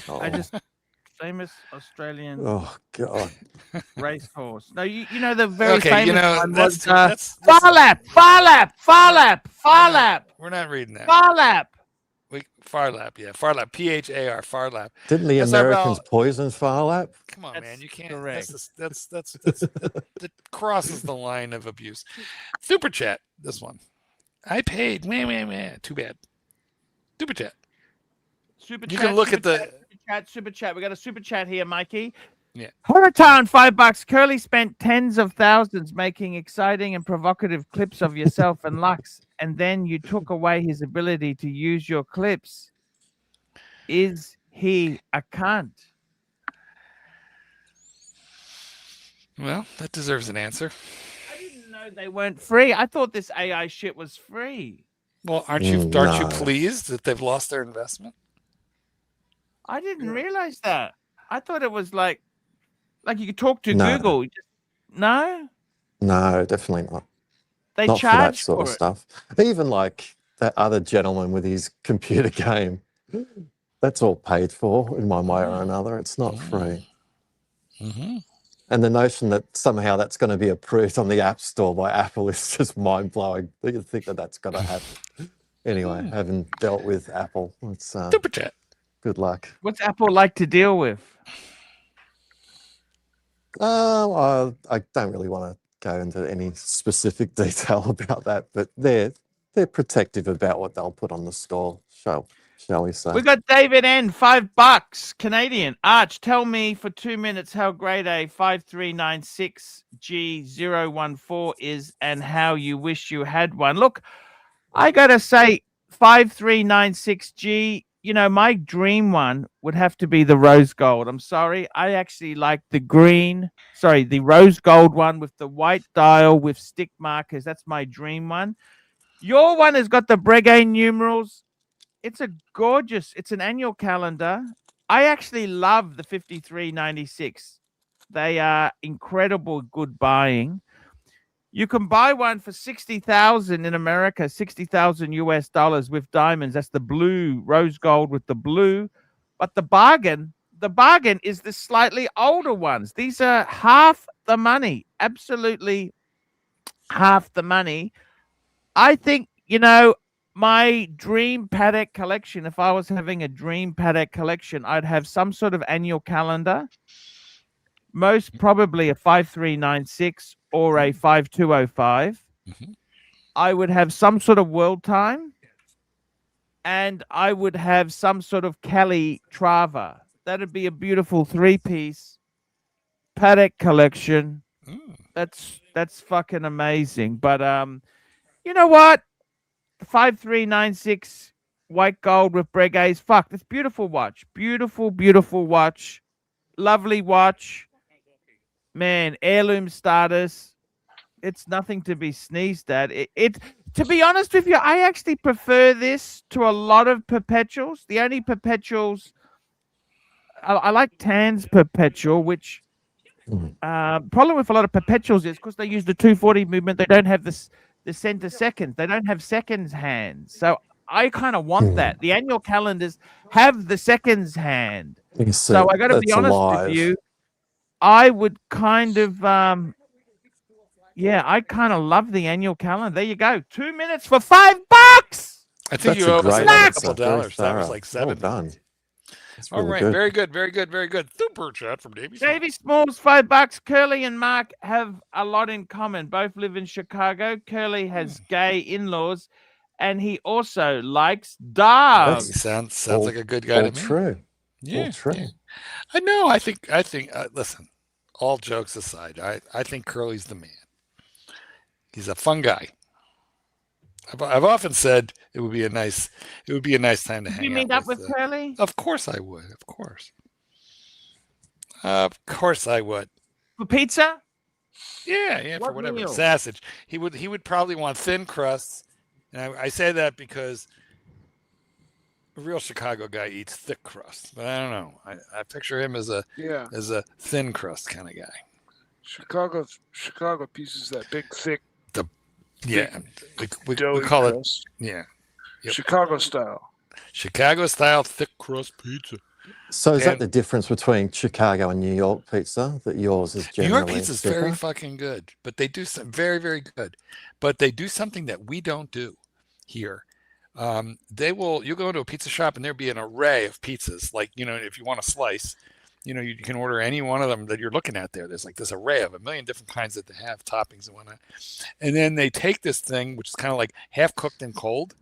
I just famous Australian Oh God. racehorse. No, you know the very Okay, famous one was that's Far Lap. We're not reading that. Far Lap. Far Lap, yeah. Far Lap, PHAR, Far Lap. Didn't the That's Americans about- poison Far Lap? Come on, That's man. You can't. correct. That crosses the line of abuse. Super chat. This one. I paid. Too bad. Super chat. Super You chat, can look super at the- chat, super chat. We got a super chat here, Mikey. Yeah. Horatown, $5. Curly spent tens of thousands making exciting and provocative clips of yourself and Lux, and then you took away his ability to use your clips. Is he a cunt? Well, that deserves an answer. I didn't know they weren't free. I thought this AI shit was free. Well, aren't you No. pleased that they've lost their investment? I didn't realize that. I thought it was like you could talk to No. Google. No, No, definitely not. they Not for that charge sort for of it. stuff. Even like that other gentleman with his computer game. That's all paid for in one way or another. It's not free. Mm-hmm. And the notion that somehow that's going to be approved on the App Store by Apple is just mind-blowing. You think that that's going to happen. Anyway, having dealt with Apple, it's Super chat. good luck. What's Apple like to deal with? I don't really want to go into any specific detail about that, but they're protective about what they'll put on the store, shall we say. We got David N, $5 Canadian. Arch, tell me for 2 minutes how great a 5396G014 is and how you wish you had one. Look, I gotta say, 5396G, my dream one would have to be the rose gold. I'm sorry. I actually like the rose gold one with the white dial with stick markers. That's my dream one. Your one has got the Breguet numerals. It's an annual calendar. I actually love the 5396. They are incredible good buying. You can buy one for $60,000 in America, $60,000 US with diamonds. That's the blue, rose gold with the blue. But the bargain is the slightly older ones. These are half the money, absolutely half the money. I think, my dream paddock collection, if I was having a dream paddock collection, I'd have some sort of annual calendar, most probably a 5396 or a 5205. Mm-hmm. I would have some sort of world time, and I would have some sort of Kelly Trava. That'd be a beautiful 3-piece paddock collection. That's fucking amazing. But you know what? 5396 white gold with breguets. Fuck, that's beautiful watch. Beautiful, beautiful watch. Lovely watch. Man, heirloom status. It's nothing to be sneezed at. It to be honest with you, I actually prefer this to a lot of perpetuals. The only perpetuals I like Tan's perpetual, which problem with a lot of perpetuals is because they use the 240 movement, they don't have the center seconds. They don't have seconds hands. So I kind of want that. The annual calendars have the seconds hand. You So I got to be it's honest alive. with you. I would kind of, yeah, I kind of love the annual calendar. There you go. 2 minutes for $5. I think That's you a owe us great another answer. couple Very dollars. That was thorough. like Well 7. done. That's All really right, good. very good, very good, very good. Super chat from Davey. Davey Smalls, $5. Curly and Mark have a lot in common. Both live in Chicago. Curly has gay in-laws, and he also likes dogs. He sounds all- like a good guy All to me. true. Yeah, All true. yeah. I know. I think. Listen, all jokes aside, I think Curly's the man. He's a fun guy. I've often said it would be a nice time to Did hang you out meet up with Curly? Of course I would. Of course. Of course I would. For pizza? Yeah, for What whatever meal? sausage. He would probably want thin crusts, and I say that because a real Chicago guy eats thick crust, but I don't know. I picture him as a thin crust kind of guy. Chicago pieces that big thick. Yeah, we doughy call it. crust. Yeah, yep. Chicago style. Chicago style thick crust pizza. So is that the difference between Chicago and New York pizza? That yours is New generally York pizza is thicker? very fucking good, but they do some very, very good. But they do something that we don't do here. You'll go into a pizza shop and there'll be an array of pizzas. Like, if you want a slice, you can order any one of them that you're looking at there. There's like this array of a million different kinds that they have, toppings and whatnot. And then they take this thing, which is kind of like half cooked and cold,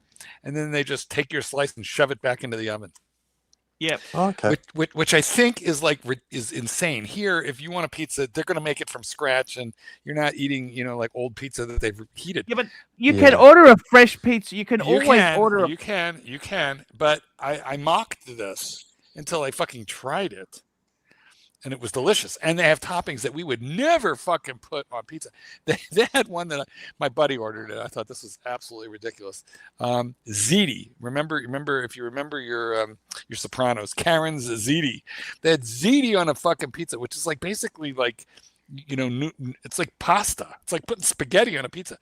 and then they just take your slice and shove it back into the oven. Yep. Okay. Which I think is insane. Here, if you want a pizza, they're going to make it from scratch, and you're not eating, like old pizza that they've heated. Yeah, but you can order a fresh pizza. You can You always can, order. You can. But I mocked this until I fucking tried it. And it was delicious. And they have toppings that we would never fucking put on pizza. They had one that my buddy ordered it. I thought this was absolutely ridiculous. Ziti. Remember if you remember your Sopranos, Karen's Ziti. They had Ziti on a fucking pizza, which is like basically like, it's like pasta. It's like putting spaghetti on a pizza.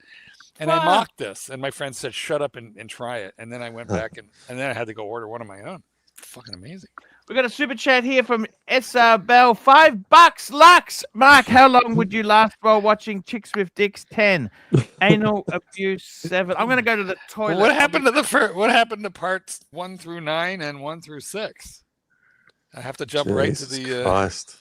And I mocked this. And my friend said, shut up and try it. And then I went back and then I had to go order one of my own. Fucking amazing. We got a super chat here from SR Bell. $5 Lux. Mark, how long would you last while watching Chicks with Dicks? 10. Anal abuse 7. I'm gonna go to the toilet. Well, what happened to parts 1 through 9 and 1 through 6? I have to jump right to the. Christ.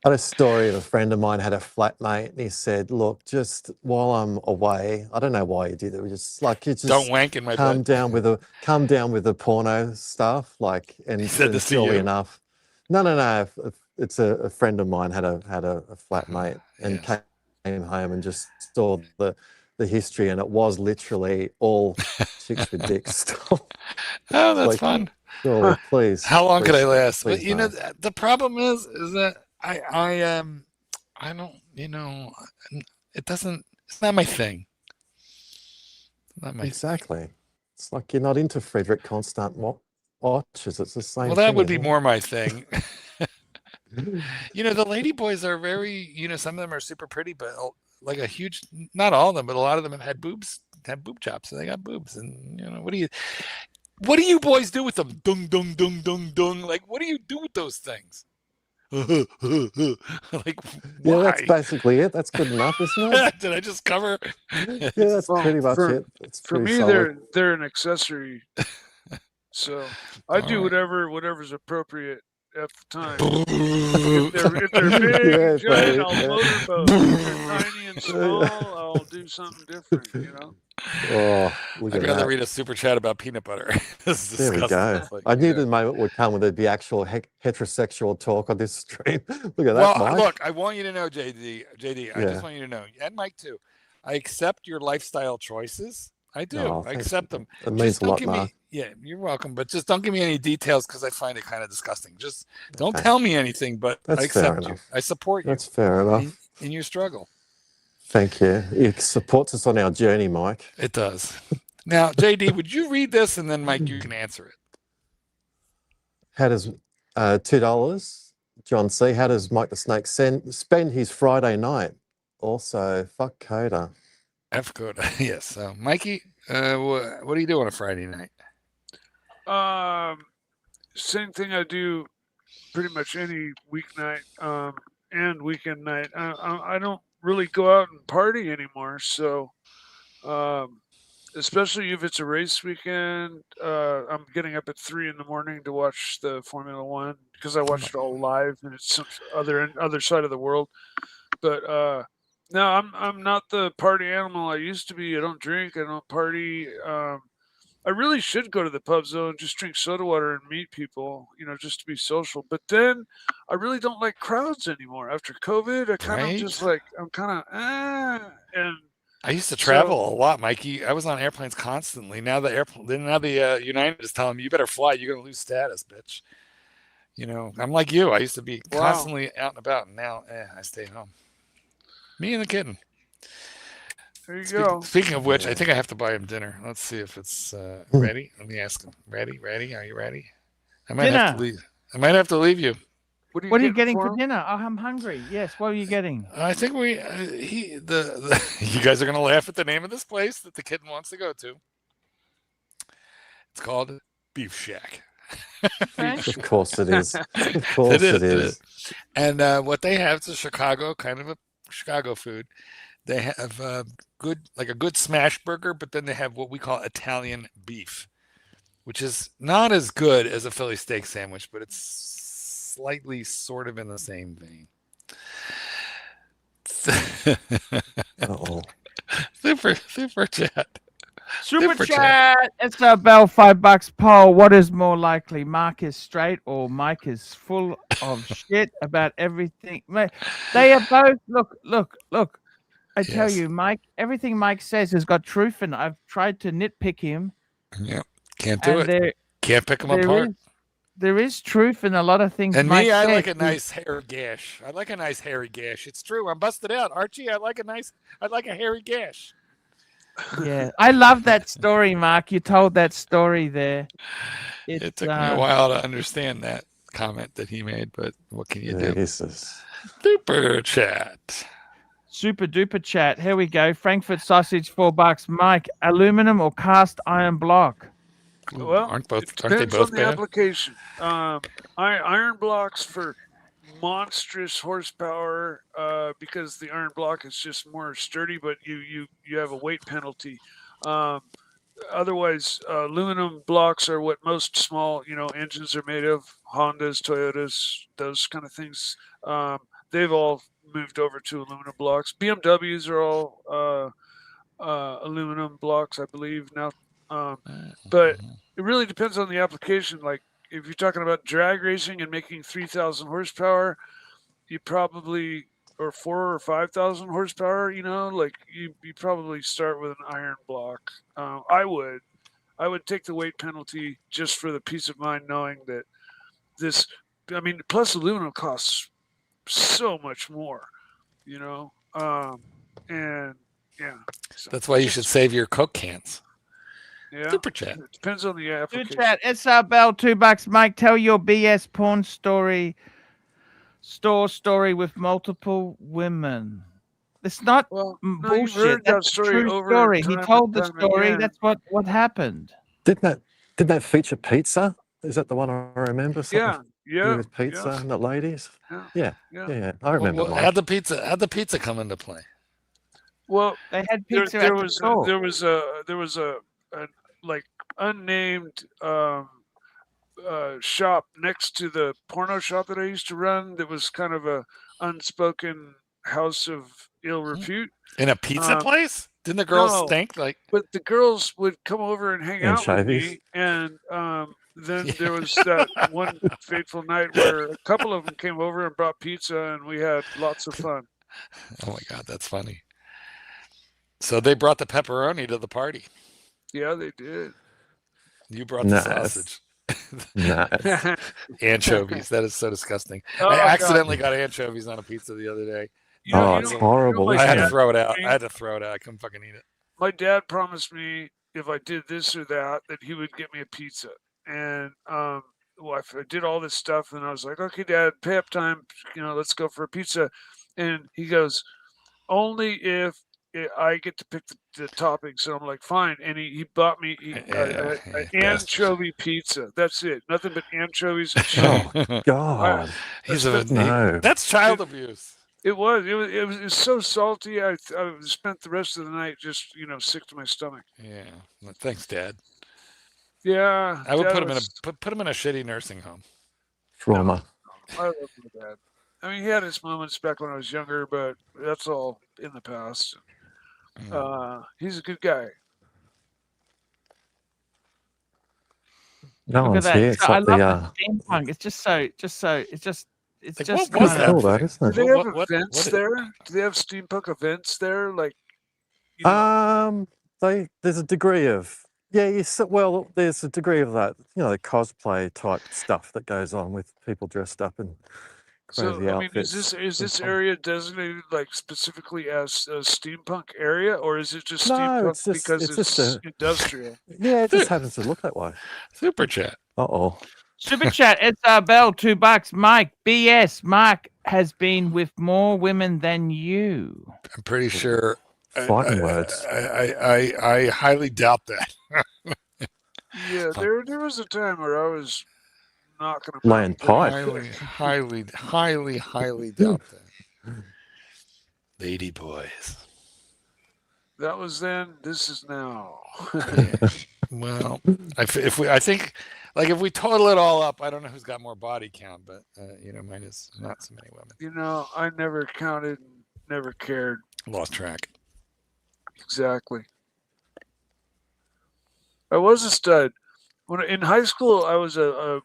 I had a story of a friend of mine had a flatmate, and he said, "Look, just while I'm away, I don't know why you did it. We just don't wank in my calm bed. down with the porno stuff, like." And he said to see surely you. enough, no. It's a friend of mine had a flatmate and came home and just saw the history, and it was literally all chicks with dicks. Oh, that's like, fun. Surely, please. How long could I last? But no. the problem is that I don't, it doesn't. It's not my thing. Exactly. It's like you're not into Frederick Constant watches. It's the same. Well, that thing, would be isn't it? more my thing. The lady boys are very, some of them are super pretty, but like not all of them, but a lot of them have boob jobs, so they got boobs. And what do you boys do with them? Dung, dung, dung, dung, dung. Like, what do you do with those things? Like, yeah, why? that's basically it. That's good enough, isn't it? Did I just cover? Yeah, that's pretty much it. It's for me, solid. they're an accessory. So I do whatever's appropriate at the time. if they're big, giant, I'll motorboat. If they're tiny and small, I'll do something different. Oh, look I'd at rather that. read a super chat about peanut butter. This is There we disgusting. go. Like, I knew the moment would come when there'd be actual heterosexual talk on this stream. Look at that, well, Mike. look, I want you to know, JD, I Yeah. just want you to know, and Mike too, I accept your lifestyle choices. I do. Oh, I thanks. accept them. It means Just a don't lot, give me. Mark. Yeah, you're welcome. But just don't give me any details because I find it kind of disgusting. Just don't Okay. tell me anything. But I That's fair accept you. enough. I support you That's fair enough. in your struggle. Thank you. It supports us on our journey, Mike. It does. Now, JD, would you read this and then Mike, you can answer it. How does $2? John C. How does Mike the Snake spend his Friday night? Also, fuck Coda. F good. Yes. Mikey, what do you do on a Friday night? Same thing I do pretty much any weeknight and weekend night. I don't really go out and party anymore, so especially if it's a race weekend, I'm getting up at 3 in the morning to watch the Formula One because I watch it all live and it's some other side of the world. But no, I'm not the party animal I used to be. I don't drink. I don't party. I really should go to the pubs though and just drink soda water and meet people, just to be social. But then I really don't like crowds anymore. After COVID, I kind of just like I'm kind of and I used to travel a lot, Mikey. I was on airplanes constantly. Now the United is telling me you better fly. You're gonna lose status, bitch. I'm like you. I used to be constantly out and about, and now I stay home. Me and the kitten. There you go. Speaking of which, I think I have to buy him dinner. Let's see if it's ready. Let me ask him. Ready? Are you ready? I might have to leave. I might have to leave you. What are you getting for dinner? Oh, I'm hungry. Yes. What are you getting? I think you guys are gonna laugh at the name of this place that the kitten wants to go to. It's called Beef Shack. Of course it is. Of course it is. And what they have is a Chicago food. They have a good smash burger, but then they have what we call Italian beef, which is not as good as a Philly steak sandwich, but it's slightly sort of in the same vein. Super chat. Super chat. It's a bell $5 poll. What is more likely? Mark is straight or Mike is full of shit about everything? They are both. Look. I tell you, Mike, everything Mike says has got truth in it. I've tried to nitpick him. Yeah, can't do it. Can't pick him apart. There is truth in a lot of things. And Mike I says. like a nice hairy gash. I like a nice hairy gash. It's true. I'm busted out, Archie. I like a hairy gash. Yeah, I love that story, Mark. You told that story there. It took me a while to understand that comment that he made, but what can you do? Super chat. Super duper chat. Here we go. Frankfurt sausage, $4. Mike, aluminum or cast iron block? Well, aren't they both on the bad? application. Iron blocks for monstrous horsepower because the iron block is just more sturdy, but you have a weight penalty. Otherwise, aluminum blocks are what most small engines are made of. Hondas, Toyotas, those kind of things. They've all moved over to aluminum blocks. BMWs are all aluminum blocks, I believe now. But it really depends on the application. Like if you're talking about drag racing and making 3,000 horsepower, you probably or 4,000 or 5,000 horsepower. Like you probably start with an iron block. I would take the weight penalty just for the peace of mind knowing that this. I mean, plus aluminum costs so much more, and yeah. So that's why you should save your Coke cans. Yeah. Super chat. It depends on the application. Super chat. SR Bell, $2. Mike, tell your BS porn story with multiple women. It's not bullshit. That's a true story. He told the story. Again. That's what happened. Didn't that feature pizza? Is that the one I remember? Yeah. With pizza and the ladies. Yeah. I remember. How'd the pizza come into play? Well, they had pizza. There was a like unnamed shop next to the porno shop that I used to run. That was kind of a unspoken house of ill repute. In a pizza place? Didn't the girls stink? But the girls would come over and hang out with me, and then there was that one fateful night where a couple of them came over and brought pizza, and we had lots of fun. Oh my God, that's funny. So they brought the pepperoni to the party. Yeah, they did. You brought the Nice. sausage. Nice. Anchovies. That is so disgusting. Oh, I God. accidentally got anchovies on a pizza the other day. You know, Oh, you it's know- horrible, my I had to dad- throw it out. I had to throw it out. I couldn't fucking eat it. My dad promised me if I did this or that he would get me a pizza. And well, I did all this stuff, and I was like, "Okay, Dad, pay up time. Let's go for a pizza." And he goes, "Only if I get to pick the toppings." So I'm like, "Fine." And he bought me an anchovy pizza. That's it. Nothing but anchovies and cheese. Oh, God. No. That's child abuse. It was so salty. I spent the rest of the night just sick to my stomach. Yeah. Well, thanks, Dad. Yeah, I would Dad put him was- in a shitty nursing home. Trauma. I love my dad. I mean, he had his moments back when I was younger, but that's all in the past. He's a good guy. No Look at one's that. here. It's So I like love the steampunk. It's just so. It's Like, just what kind was It's that? cool, of. though, Do isn't they it? have What- events what- there? Do they have steampunk events there? Like, There's a degree of well, there's a degree of that, the cosplay type stuff that goes on with people dressed up in crazy so I mean, outfits. is this fun. area designated like specifically as a steampunk area, or is it just No, steampunk it's just- because it's it's just industrial? Yeah, it just happens to look that way. Super chat. Uh-oh. Super chat. SR Bell, $2. Mike BS. Mark has been with more women than you. I'm pretty sure. Fighting words. I highly doubt that. Yeah, there was a time where I was knocking them Laying pipe. highly doubt that. Lady boys. That was then. This is now. Yeah. Well, I think if we total it all up, I don't know who's got more body count, but mine is not so many women. I never counted, never cared. Lost track. Exactly. I was a stud. In high school, I was a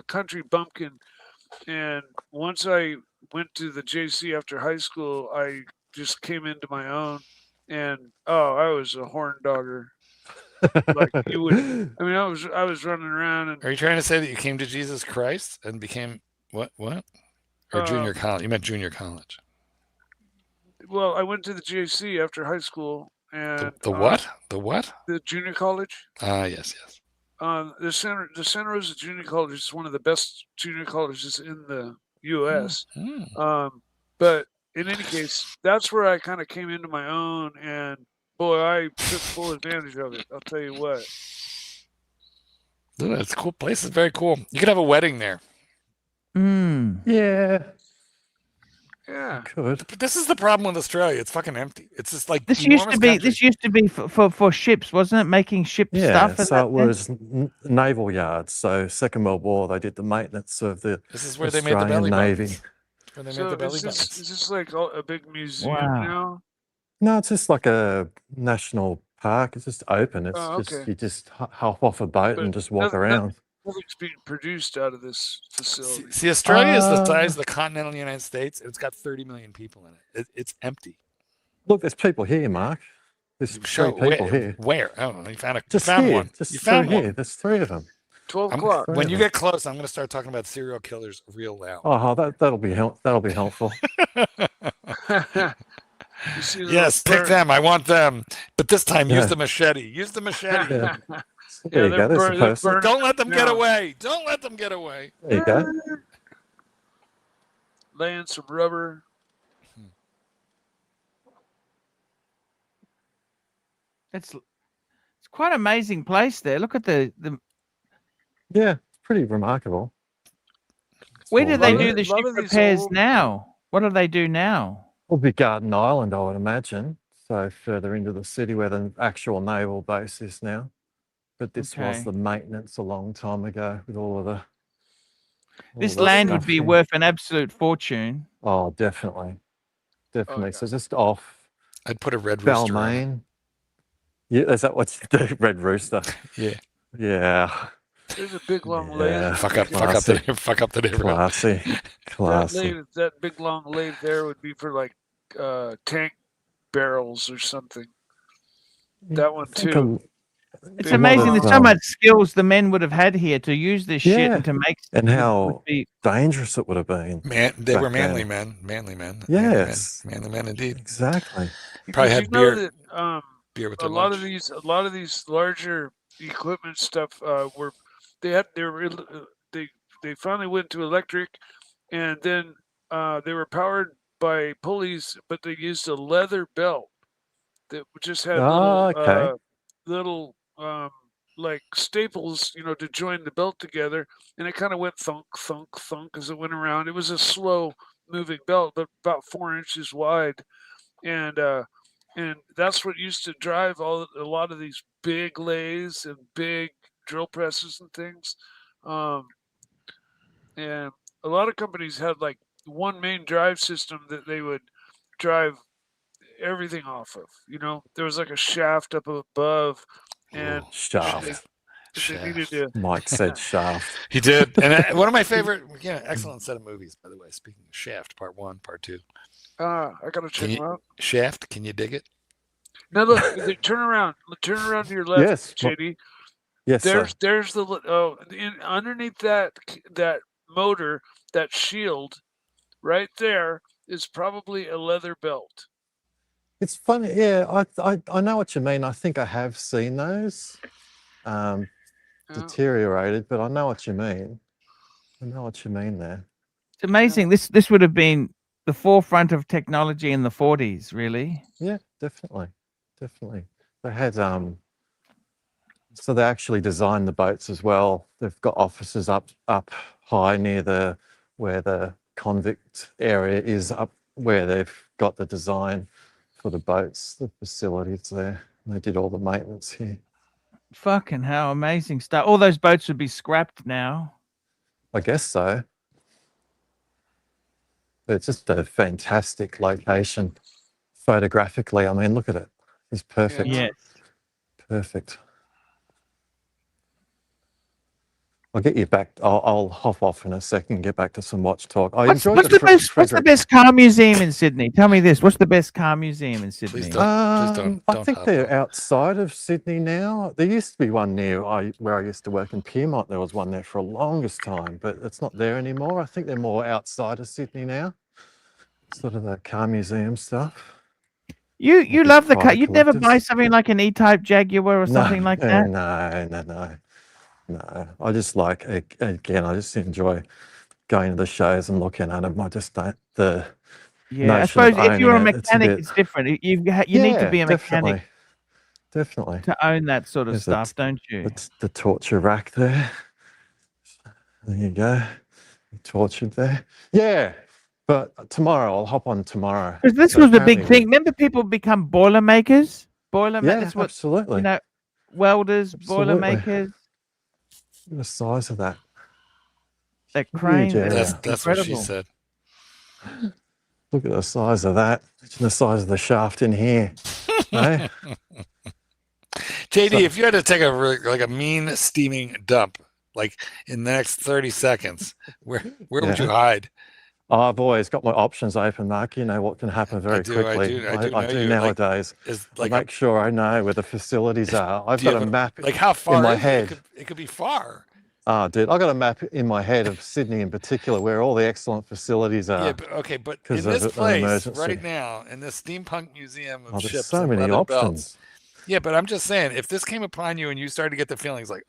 country bumpkin, and once I went to the JC after high school, I just came into my own, and I was a horn dogger. Like you would. I mean, I was running around and. Are you trying to say that you came to Jesus Christ and became what? Or junior college? You meant junior college. Well, I went to the JC after high school, and The what? The what? The junior college. Yes. The Santa Rosa Junior College is one of the best junior colleges in the U.S. But in any case, that's where I kind of came into my own, and boy, I took full advantage of it. I'll tell you what. It's a cool place. It's very cool. You could have a wedding there. Yeah. Yeah. Could. But this is the problem with Australia. It's fucking empty. It's just like This used to be for ships, wasn't it? Making ship Yeah, stuff. so it was naval yards. So Second World War, they did the maintenance of the This is where Australian they made the belly Navy. buttons. Where they made So the belly is buttons. this like a big museum Wow. now? No, it's just like a national park. It's just open. It's Oh, just okay. you just hop off a boat But and just walk nothing- around. Nothing's being produced out of this facility. See, Australia is the size of the continental United States. And it's got 30 million people in it. It's empty. Look, there's people here, Mark. There's three people here. Where? Oh, you found Just found here. one. Just You through found here. one. There's three of them. 12 I'm- o'clock. When you get close, I'm going to start talking about serial killers real loud. Oh, that'll be helpful. You see the Yes, little pick them. I want them. But this time, use Yeah. the machete. Use the machete. Yeah. Yeah, There you go. There's a they're person. burning Don't let them get now. away. Don't let them get away. There you go. Laying some rubber. It's quite an amazing place there. Look at the Yeah, it's pretty remarkable. where do they lot do of- the lot ship of these repairs old- now? What do they do now? Will be Garden Island, I would imagine. So further into the city where the actual naval base is now. But this was Okay. the maintenance a long time ago with all of the. This all the land would stuff be here. worth an absolute fortune. Oh, definitely. Definitely. yeah. So just off I'd put a red rooster on. Balmain. Yeah, is that what you do? Red Rooster. Yeah. Yeah. There's a big long Yeah. lathe. Fuck up the neighborhood. Classy. Classy. That big long lathe there would be for like tank barrels or something. that one I think too. It's a lot amazing. of, There's so much skills the men would have had here to use this shit Yeah, and to make and would how be dangerous it would have been. They were back manly then. men, manly men, Yes, manly men indeed. exactly. Probably Because you had know beer, that beer with a their lot lunch. of these larger equipment stuff were they finally went to electric, and then they were powered by pulleys, but they used a leather belt that just had Okay. little like staples, to join the belt together, and it kind of went thunk thunk thunk as it went around. It was a slow moving belt, but about 4 inches wide, and that's what used to drive a lot of these big lathes and big drill presses and things. Um, and a lot of companies had like one main drive system that they would drive everything off of. There was like a shaft up above, and they, Shaft. they needed Shaft. to. Mike said shaft. He did, and one of my favorite, excellent set of movies, by the way. Speaking of Shaft, Part 1, Part 2. I gotta check them out. Shaft, can you dig it? Now look, turn around to your left, Yes. JD. Yes, sir. There's the underneath that motor, that shield, right there is probably a leather belt. It's funny. Yeah, I know what you mean. I think I have seen those deteriorated, but I know what you mean. I know what you mean there. It's amazing. This would have been the forefront of technology in the 40s, really. Yeah, definitely. They had so they actually designed the boats as well. They've got offices up high near where the convict area is, up where they've got the design for the boats, the facilities there. And they did all the maintenance here. Fucking hell, amazing stuff. All those boats would be scrapped now. I guess so. It's just a fantastic location photographically. I mean, look at it. It's perfect. Yes. Perfect. I'll get you back. I'll hop off in a second and get back to some watch talk. What's the best car museum in Sydney? Tell me this. What's the best car museum in Sydney? Please don't. I think they're outside of Sydney now. There used to be one near where I used to work in Pyrmont. There was one there for the longest time, but it's not there anymore. I think they're more outside of Sydney now. Sort of the car museum stuff. You love the car. You'd never buy something like an E-Type Jaguar or something like that? No. I just like, again, I just enjoy going to the shows and looking at them. I just don't, I suppose if you're a mechanic, it's different. You need to be a mechanic. Definitely. To own that sort of stuff, don't you? It's the torture rack there. There you go. Tortured there. Yeah. But tomorrow, I'll hop on tomorrow. Because this was the big thing. Remember, people become boiler makers? Boilermakers. Yeah, absolutely. Welders, boiler makers. The size of that. That crane. That's what she said. Look at the size of that. The size of the shaft in here. Eh? JD, if you had to take a mean steaming dump, like in the next 30 seconds, where would you hide? Oh, I've always got my options open, Mark. You know what can happen very quickly. I do nowadays. I make sure I know where the facilities are. I've got a map how far in my head. It could be far. Oh, dude, I've got a map in my head of Sydney in particular where all the excellent facilities are. Yeah, but in this place right now, in this steampunk museum of ships, there's so many options. Belts, yeah, but I'm just saying, if this came upon you and you started to get the feelings like,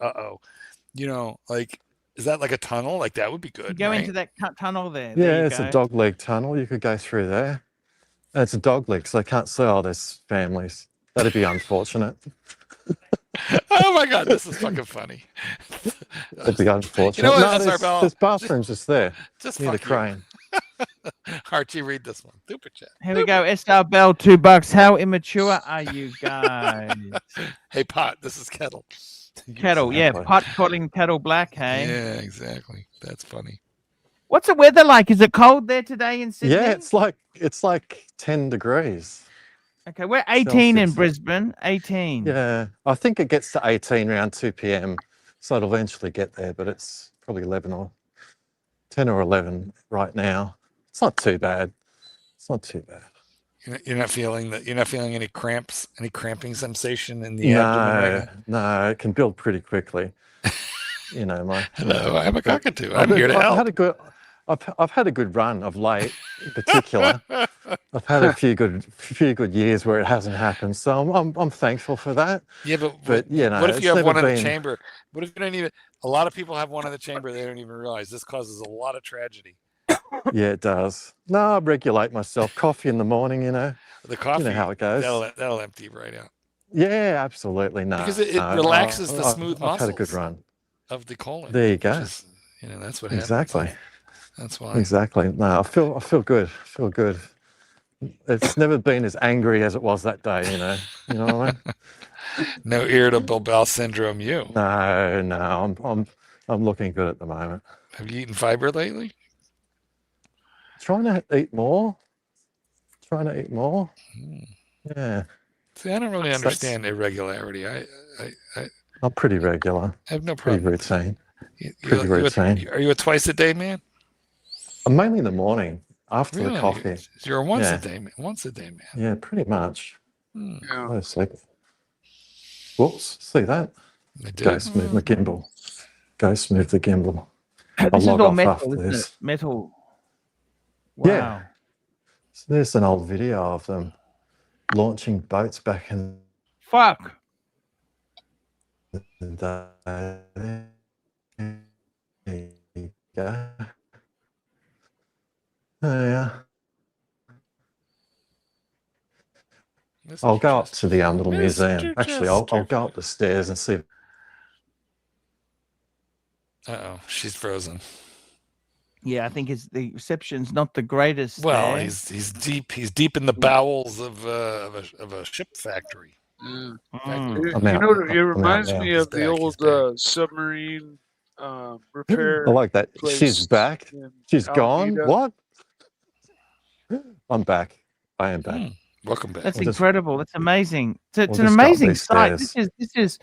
is that like a tunnel? Like that would be good. Go into that tunnel there. Yeah, it's a dog leg tunnel. You could go through there. And it's a dog leg, so they can't see all there's families. That'd be unfortunate. Oh my God, this is fucking funny. It'd be unfortunate. You know what, there's bathrooms just there. Just near the crane. Archie, read this one. Super chat. Here we go. SR Bell, $2. How immature are you guys? Hey, Pot, this is Kettle. Kettle, Exactly. Pot calling Kettle black, hey? Yeah, exactly. That's funny. What's the weather like? Is it cold there today in Sydney? Yeah, it's like 10 degrees. Okay, we're 18 in Celsius. Brisbane. 18. Yeah, I think it gets to 18 around 2 p.m. So it'll eventually get there, but it's probably 10 or 11 right now. It's not too bad. You're not feeling that. You're not feeling any cramps, any cramping sensation in the abdomen right now. No, it can build pretty quickly. Hello, I'm a but cockatoo. I'm here to help. I've had a good run of late, in particular. I've had a few good years where it hasn't happened, so I'm thankful for that. Yeah, but what if you have one in the chamber? What if you don't even? A lot of people have one in the chamber. They don't even realize this causes a lot of tragedy. Yeah, it does. No, I regulate myself. Coffee in the morning, The coffee, you know how it goes. That'll empty right out. Yeah, absolutely. No, because it relaxes the smooth muscles. I've had a good run of the colon. There you go. Is, that's what exactly. happens. That's why. Exactly. No, I feel good. I feel good. It's never been as angry as it was that day. You know what I mean? No irritable bowel syndrome. No. I'm looking good at the moment. Have you eaten fiber lately? Trying to eat more. Yeah. See, I don't really understand irregularity. I'm pretty regular. I have no problem. Pretty routine. Pretty routine. Are you a twice a day man? I'm mainly in the morning after the coffee. You're a once a day man. Once a day man. Yeah, pretty much. Yeah. Whoops! See that? Ghost move the gimbal. Ghost move the gimbal. This is all metal, isn't it? Metal. Wow. Yeah. So there's an old video of them launching boats back in. Fuck. There you go. Yeah. I'll go up to the little museum. Actually, I'll go up the stairs and see. Uh-oh, she's frozen. Yeah, I think the reception's not the greatest. Well, he's deep in the bowels of a ship factory. It reminds me of the old submarine repair. I like that. She's back. She's gone. What? I'm back. I am back. Welcome back. That's incredible. That's amazing. It's an amazing site. This is.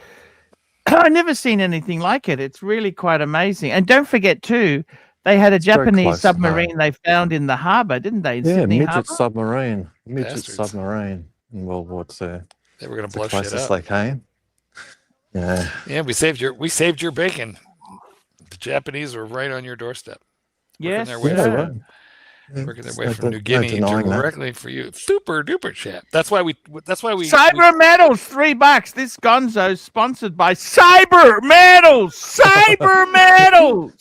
I've never seen anything like it. It's really quite amazing. And don't forget too, they had a Japanese submarine they found in the harbour, didn't they? Midget submarine in World War II. They were going to blow shit up. They came. Yeah. Yeah, we saved your bacon. The Japanese were right on your doorstep. Yes. Working their way from New Guinea directly for you. Super duper chat. That's why we Cyber Metals, $3. This gonzo's sponsored by Cyber Metals. Cyber Metals.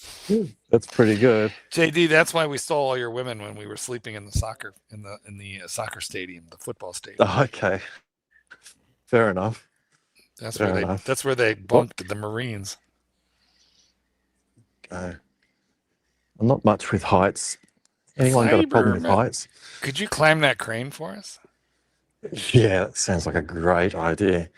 That's pretty good. JD, that's why we stole all your women when we were sleeping in the soccer soccer stadium, the football stadium. Oh, okay. Fair enough. That's where they bunked the Marines. Okay. I'm not much with heights. Anyone got a problem with heights? Could you climb that crane for us? Yeah, that sounds like a great idea.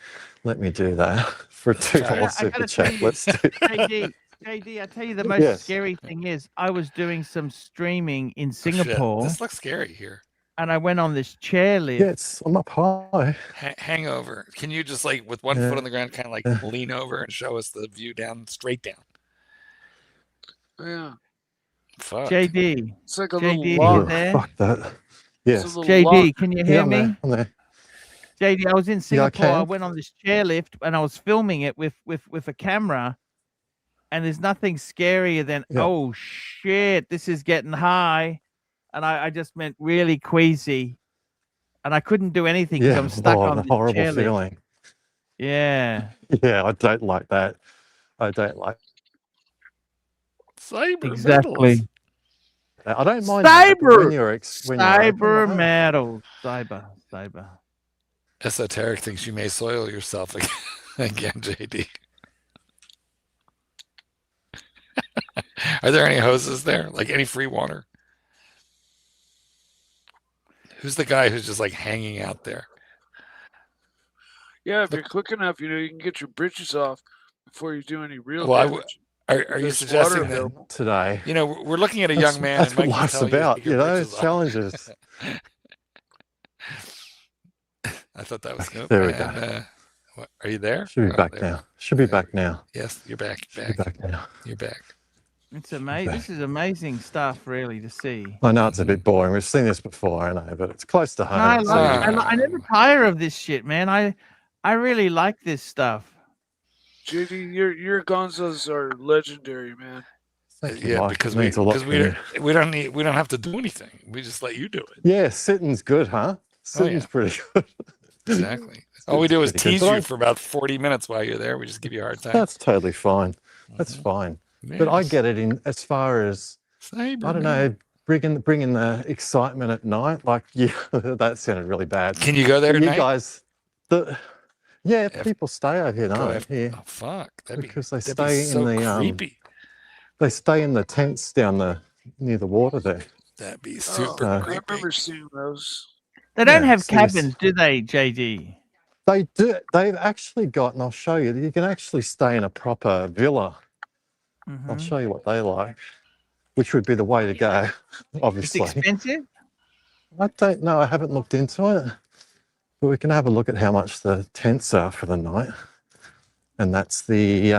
Let me do that for a $2 super chat. Let's do it. JD, I tell you the most scary thing is I was doing some streaming in Singapore. This looks scary here. And I went on this chairlift. Yeah, I'm up high. Hang over. Can you just with one foot on the ground, kind of like lean over and show us the view straight down? Yeah. Fuck. JD. It's like a JD, little there? Fuck that. Yes. JD, can you hear me? I'm there. JD, I was in Singapore. I went on this chairlift and I was filming it with a camera. And there's nothing scarier than, oh shit, this is getting high. And I just meant really queasy. And I couldn't do anything because I'm stuck on this horrible chairlift. Feeling. Yeah. Yeah, I don't like that. I don't like Cyber exactly. Metals. I don't mind cyber metals. Cyber. Esoteric thinks you may soil yourself again, JD. Are there any hoses there? Like any free water? Who's the guy who's just hanging out there? Yeah, if you're quick enough, you can get your britches off before you do any real damage. Are you suggesting that today? We're looking at a young man. That's what life's about, challenges. I thought that was good. There we go. Are you there? Should be back now. Should be back now. Yes, you're back. Should be back now. You're back. It's amazing. This is amazing stuff, really, to see. I know it's a bit boring. We've seen this before, I know, but it's close to home. No, I so love it. yeah. I never tire of this shit, man. I really like this stuff. JD, your Gonzas are legendary, man. Thank you, Yeah, Mike. because It means a lot for you. we don't have to do anything. We just let you do it. Yeah, sitting's good, huh? Sitting's pretty good. Exactly. All we do is pretty good, tease but you for about 40 minutes while you're there. We just give you a hard time. That's totally fine. That's fine. But I get it in as far as I don't know, bringing the excitement at night. Like, yeah, that sounded really bad. Can you go there But you tonight? guys, people stay over here, don't they? Oh fuck! Because they that'd stay be so in the creepy. They stay in the tents down near the water there. That'd be super I creepy. remember seeing those. They don't Yeah, have so this- cabins, do they, JD? They do. They've actually got, and I'll show you. You can actually stay in a proper villa. I'll Mhm. show you what they like, which would be the way to go. It's Obviously, expensive. I don't know. I haven't looked into it, but we can have a look at how much the tents are for the night. And that's the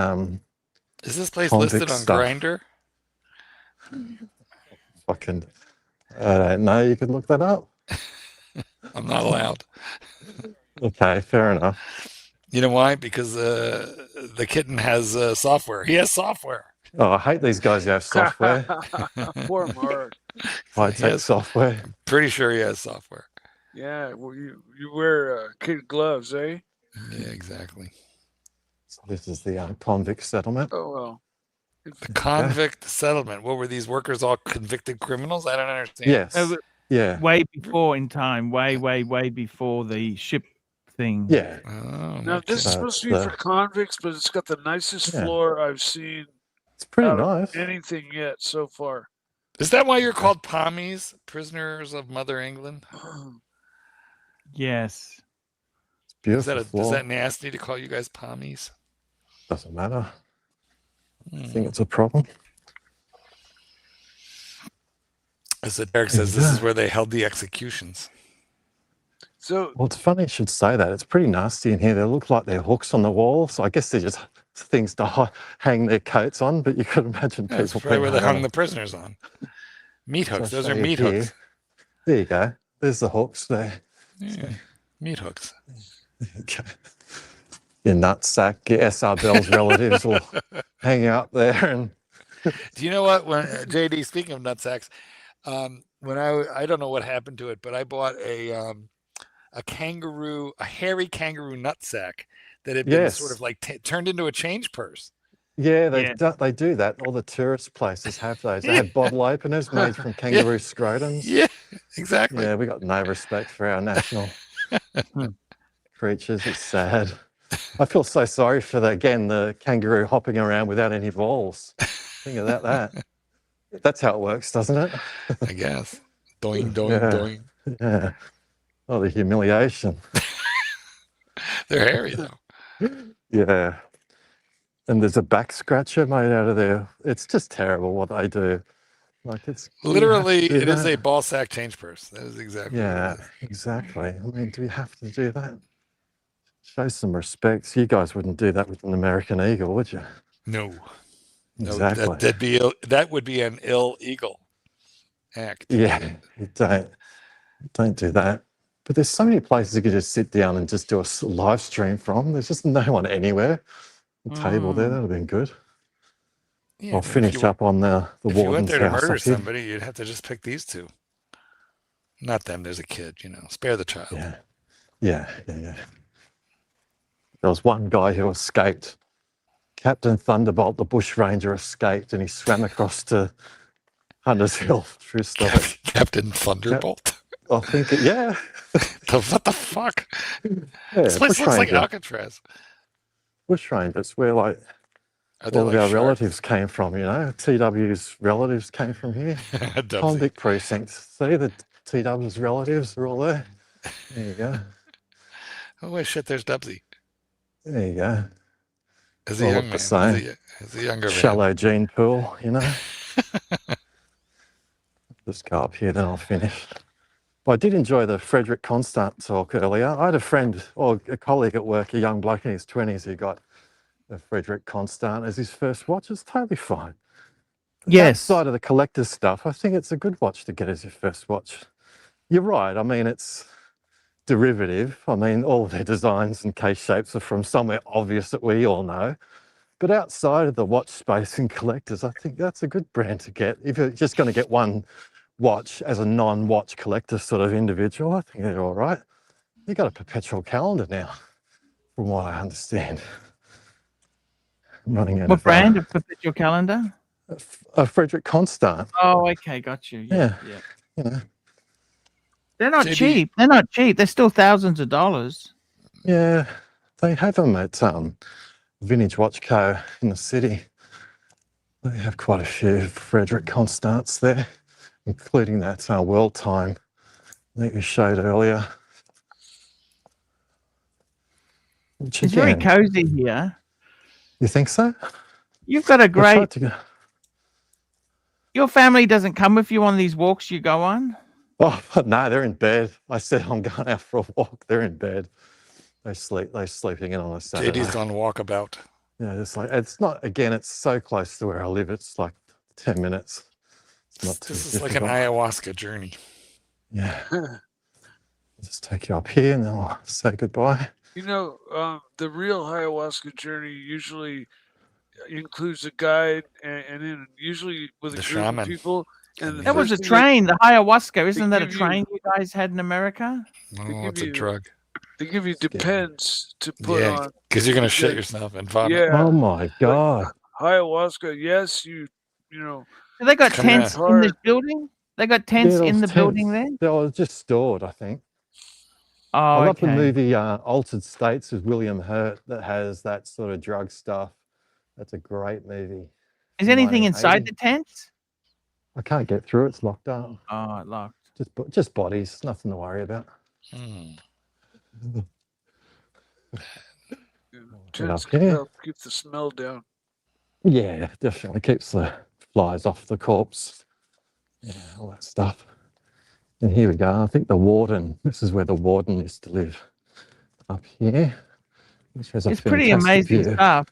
Is this place convict listed on stuff. Grindr? fucking. I don't know. You could look that up. I'm not allowed. Okay, fair enough. You know why? Because the kitten has software. He has software. Oh, I hate these guys who have software. Poor Mark. High-tech Yes. software. Pretty sure he has software. Yeah, well, you wear kid gloves, eh? Yeah, exactly. So this is the convict settlement. Oh well. The convict settlement. What were these workers all convicted criminals? I don't understand. Yes. Yeah. Way before in time, way before the ship thing. Yeah. Oh, Now okay. this is So supposed to it's be for convicts, but it's got the nicest Yeah. floor I've seen It's pretty out of nice. anything yet so far. Is that why you're called pommies, prisoners of Mother England? Yes. It's beautiful Is floor. that nasty to call you guys pommies? Doesn't matter. I think it's a problem. As the Derek says, this is where they held the executions. So Well, it's funny you should say that. It's pretty nasty in here. They look like they're hooks on the wall. So I guess they're just things to hang their coats on. But you could imagine Yeah, that's people probably where they hung on the prisoners on. Meat So I'll hooks. Those show are you meat here. hooks. There you go. There's the hooks there. Yeah, meat hooks. Okay. Your nutsack, your SR Bell's relatives will hang out there. And Do you know what? When JD, speaking of nutsacks, when I don't know what happened to it, but I bought a hairy kangaroo nutsack that had been sort Yes. of like turned into a change purse. yeah, Yeah. they do that. All the tourist places have those. They have bottle openers made from kangaroo scrotums. Yeah, exactly. Yeah, we got no respect for our national creatures. It's sad. I feel so sorry for the kangaroo hopping around without any balls. Think about that. That's how it works, doesn't it? I guess. Doing, Yeah. doing. Yeah. Oh, the humiliation. They're hairy though. Yeah. And there's a back scratcher made out of there. It's just terrible what they do. Like it's do you have to Literally, do it is that? a ball sack change purse. That is exactly Yeah, what it is. exactly. I mean, do we have to do that? Show some respect. You guys wouldn't do that with an American Eagle, would you? No. No, Exactly. that would be an illegal act. Yeah, you don't do that. But there's so many places you could just sit down and just do a live stream from. There's just no one anywhere. The table there, that'd have been good. Yeah, I'll but finish up on the if you went warden's there to house. murder up here. somebody, you'd have to just pick these two. Not them. There's a kid. Spare the child. Yeah. There was one guy who escaped. Captain Thunderbolt, the bushranger, escaped and he swam across to Hunters Hill. True story. Captain Thunderbolt. I think yeah. What the fuck? Yeah, This place looks like bushranger. Alcatraz. Bushrangers, where like Are there all of like our sharks? relatives came from, TW's relatives came from here. Dubsy. Convict precinct. See, the TW's relatives are all there. There you go. Oh wait, shit! There's Dubsy. There you go. As a All young look man. the same. As a younger man. Shallow gene pool, Just go up here, then I'll finish. Well, I did enjoy the Frederick Constant talk earlier. I had a friend or a colleague at work, a young bloke in his 20s, who got a Frederick Constant as his first watch. It's totally fine. Yes. Outside of the collector's stuff, I think it's a good watch to get as your first watch. You're right. I mean, it's derivative. I mean, all of their designs and case shapes are from somewhere obvious that we all know. But outside of the watch space and collectors, I think that's a good brand to get. If you're just going to get one watch as a non-watch collector sort of individual, I think they're all right. You got a perpetual calendar now, from what I understand. I'm running out What of brand of perpetual calendar? Frederick Constant. Oh, okay, got you. Yeah. You know, They're not JD. cheap. They're not cheap. They're still thousands of dollars. yeah, they have them at Vintage Watch Co. in the city. They have quite a few Frederick Constants there, including that World Time that you showed earlier. Which It's very again, cozy here. you think so? You've got a I great. tried to go. Your family doesn't come with you on these walks you go on? Oh, no, they're in bed. I said I'm going out for a walk. They're in bed. They're sleeping in on a Saturday. JD's on walkabout. Yeah, it's like, it's not, again, it's so close to where I live. It's like 10 minutes. It's not too This is like an difficult. ayahuasca journey. Yeah. I'll just take you up here and then I'll say goodbye. You know, the real ayahuasca journey usually includes a guide and then usually with a The group shaman. of people. And the That was a first thing train, the ayahuasca. Isn't that a give you- train you guys had in America? Oh, give it's a you- drug. They give you Scary. depends to put Yeah, on. because you're gonna Yeah. shit yourself and vomit. Yeah, Oh my God. ayahuasca. Yes, you know. So they got Come tents here. in this building? They got tents Yeah, in those the building tents, there? They were just stored, I think. Oh, I love the okay. movie Altered States with William Hurt that has that sort of drug stuff. That's a great movie. Is anything inside 1980. the tents? I can't get through. It's locked up. Oh, locked. Just bodies. Nothing to worry about. Hmm. Tends up to here. help keep the smell down. Yeah, definitely keeps the flies off the corpse. Yeah, all that stuff. And here we go. I think the warden. This is where the warden used to live. Up here, which has a It's pretty fantastic amazing view. stuff.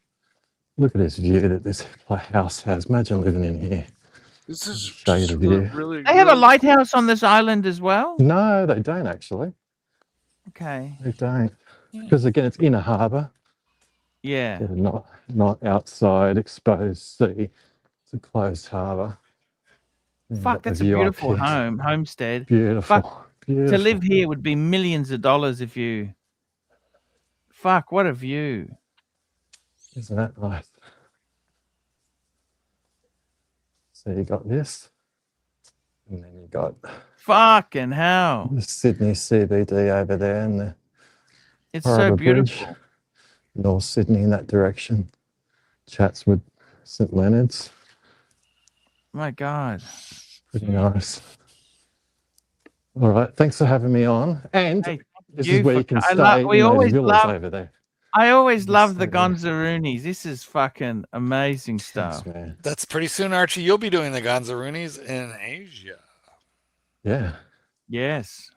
Look at this view that this house has. Imagine living in here. This is Show you just the view. really. They have a really- lighthouse on this island as well? No, they don't actually. Okay. They don't. Because again, it's in a harbour. Yeah. Yeah, not outside exposed sea. It's a closed harbour. Yeah, Fuck, got the that's a view up beautiful here. home, homestead. Beautiful. Beautiful. To live here would be millions of dollars if you. Fuck, what a view. Isn't that nice? So you got this, and then you got Fucking hell. the Sydney CBD over there, and the It's so Harbour beautiful. Bridge, North Sydney in that direction. Chatswood, St Leonard's, My God. pretty nice. All right, thanks for having me on. And Hey, this you is where for you can co- I stay love- in we those always villas love- over there. I always Just love the so there. Gonzaroonies. This is fucking amazing Thanks, stuff. man. That's pretty soon, Archie. You'll be doing the Gonzaroonies in Asia. Yeah. Yes.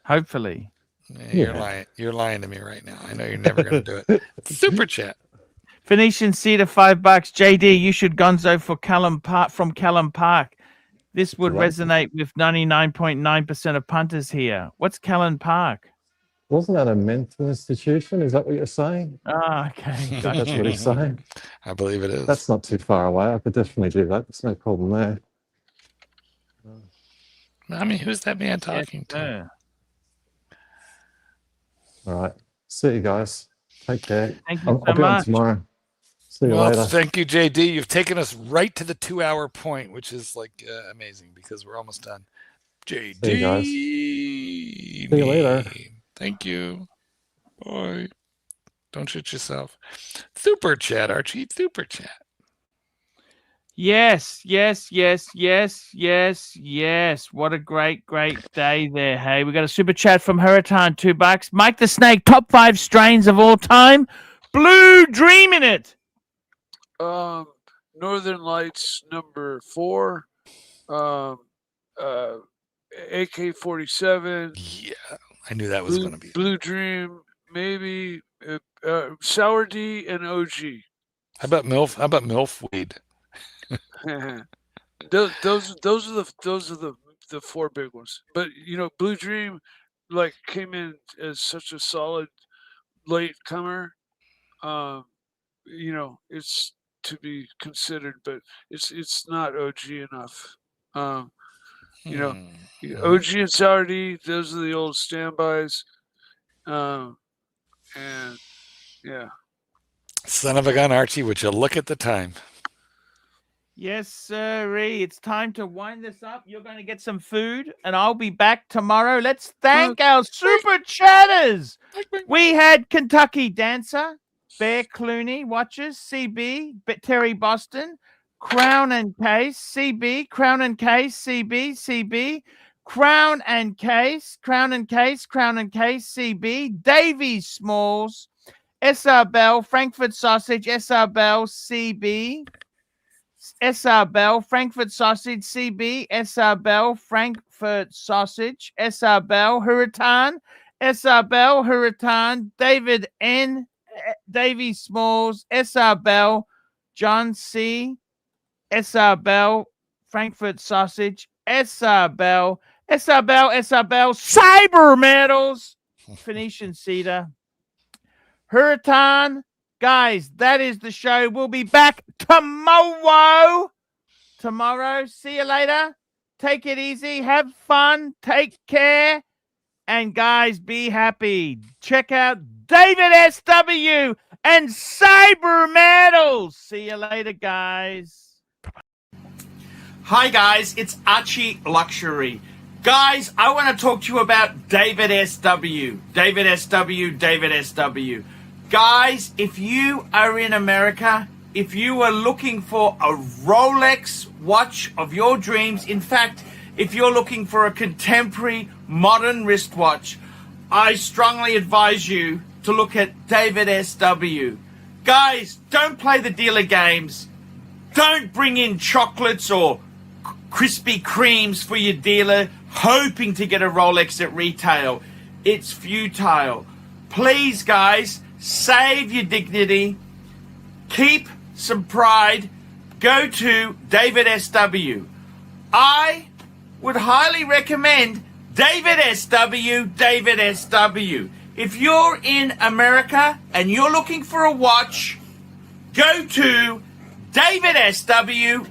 Hopefully. Yeah, you're Yeah. lying. You're lying to me right now. I know you're never going to do it. Super chat. Phoenician Cedar, $5. JD, you should gonzo for Callum Park from Callum Park. This would Right. resonate with 99.9% of punters here. What's Callum Park? Wasn't that a mental institution? Is that what you're saying? Ah, okay. Got That's you. what he's saying. I believe it is. That's not too far away. I could definitely do that. There's no problem there. I mean, who's that man talking to? Yeah. All right. See you guys. Take care. Thank you I'll so be on much. tomorrow. See you Well, later. thank you, JD. You've taken us right to the 2-hour point, which is like amazing because we're almost done. JD. See you guys. See you later. Thank you. Bye. Don't shit yourself. Super chat, Archie. Super chat. Yes, yes, yes, yes, yes, yes. What a great, great day there. Hey, we got a super chat from Hurricane, $2. Mike the Snake, top 5 strains of all time. Blue Dream in it. Northern Lights number 4. AK-47. Yeah, I knew that was going to be. Blue Dream, maybe. Sour D and OG. How about MILF? How about MILF weed? those are the four big ones. But Blue Dream like came in as such a solid late comer. It's to be considered, but it's not OG enough. OG and Sour-D, those are the old standbys. And yeah. Son of a gun, Archie, would you look at the time? Yes, sirree. It's time to wind this up. You're going to get some food, and I'll be back tomorrow. Let's thank our super chatters. We had Kentucky Dancer, Bear Clooney, Watches, CB, Terry Boston, Crown and Case, CB, Crown and Case, CB, CB, Crown and Case, Crown and Case, Crown and Case, CB, Davy Smalls, SR Bell, Frankfurt Sausage, SR Bell, CB, SR Bell, Frankfurt Sausage, CB, SR Bell, Frankfurt Sausage, SR Bell, Hurritan, SR Bell, Hurritan, David N, Davy Smalls, SR Bell, John C, SR Bell, Frankfurt Sausage, SR Bell, SR Bell, SR Bell, Cyber Metals, Phoenician Cedar, Hurritan. Guys, that is the show. We'll be back tomorrow. See you later. Take it easy. Have fun. Take care. And guys, be happy. Check out David SW and Cyber Metals. See you later, guys. Hi, guys. It's ArchieLuxury. Guys, I want to talk to you about David SW. David SW. Guys, if you are in America, if you are looking for a Rolex watch of your dreams, in fact, if you're looking for a contemporary modern wristwatch, I strongly advise you to look at David SW. Guys, don't play the dealer games. Don't bring in chocolates or Krispy Kremes for your dealer hoping to get a Rolex at retail. It's futile. Please, guys, save your dignity, keep some pride, go to David SW. I would highly recommend David SW. If you're in America and you're looking for a watch, go to David SW.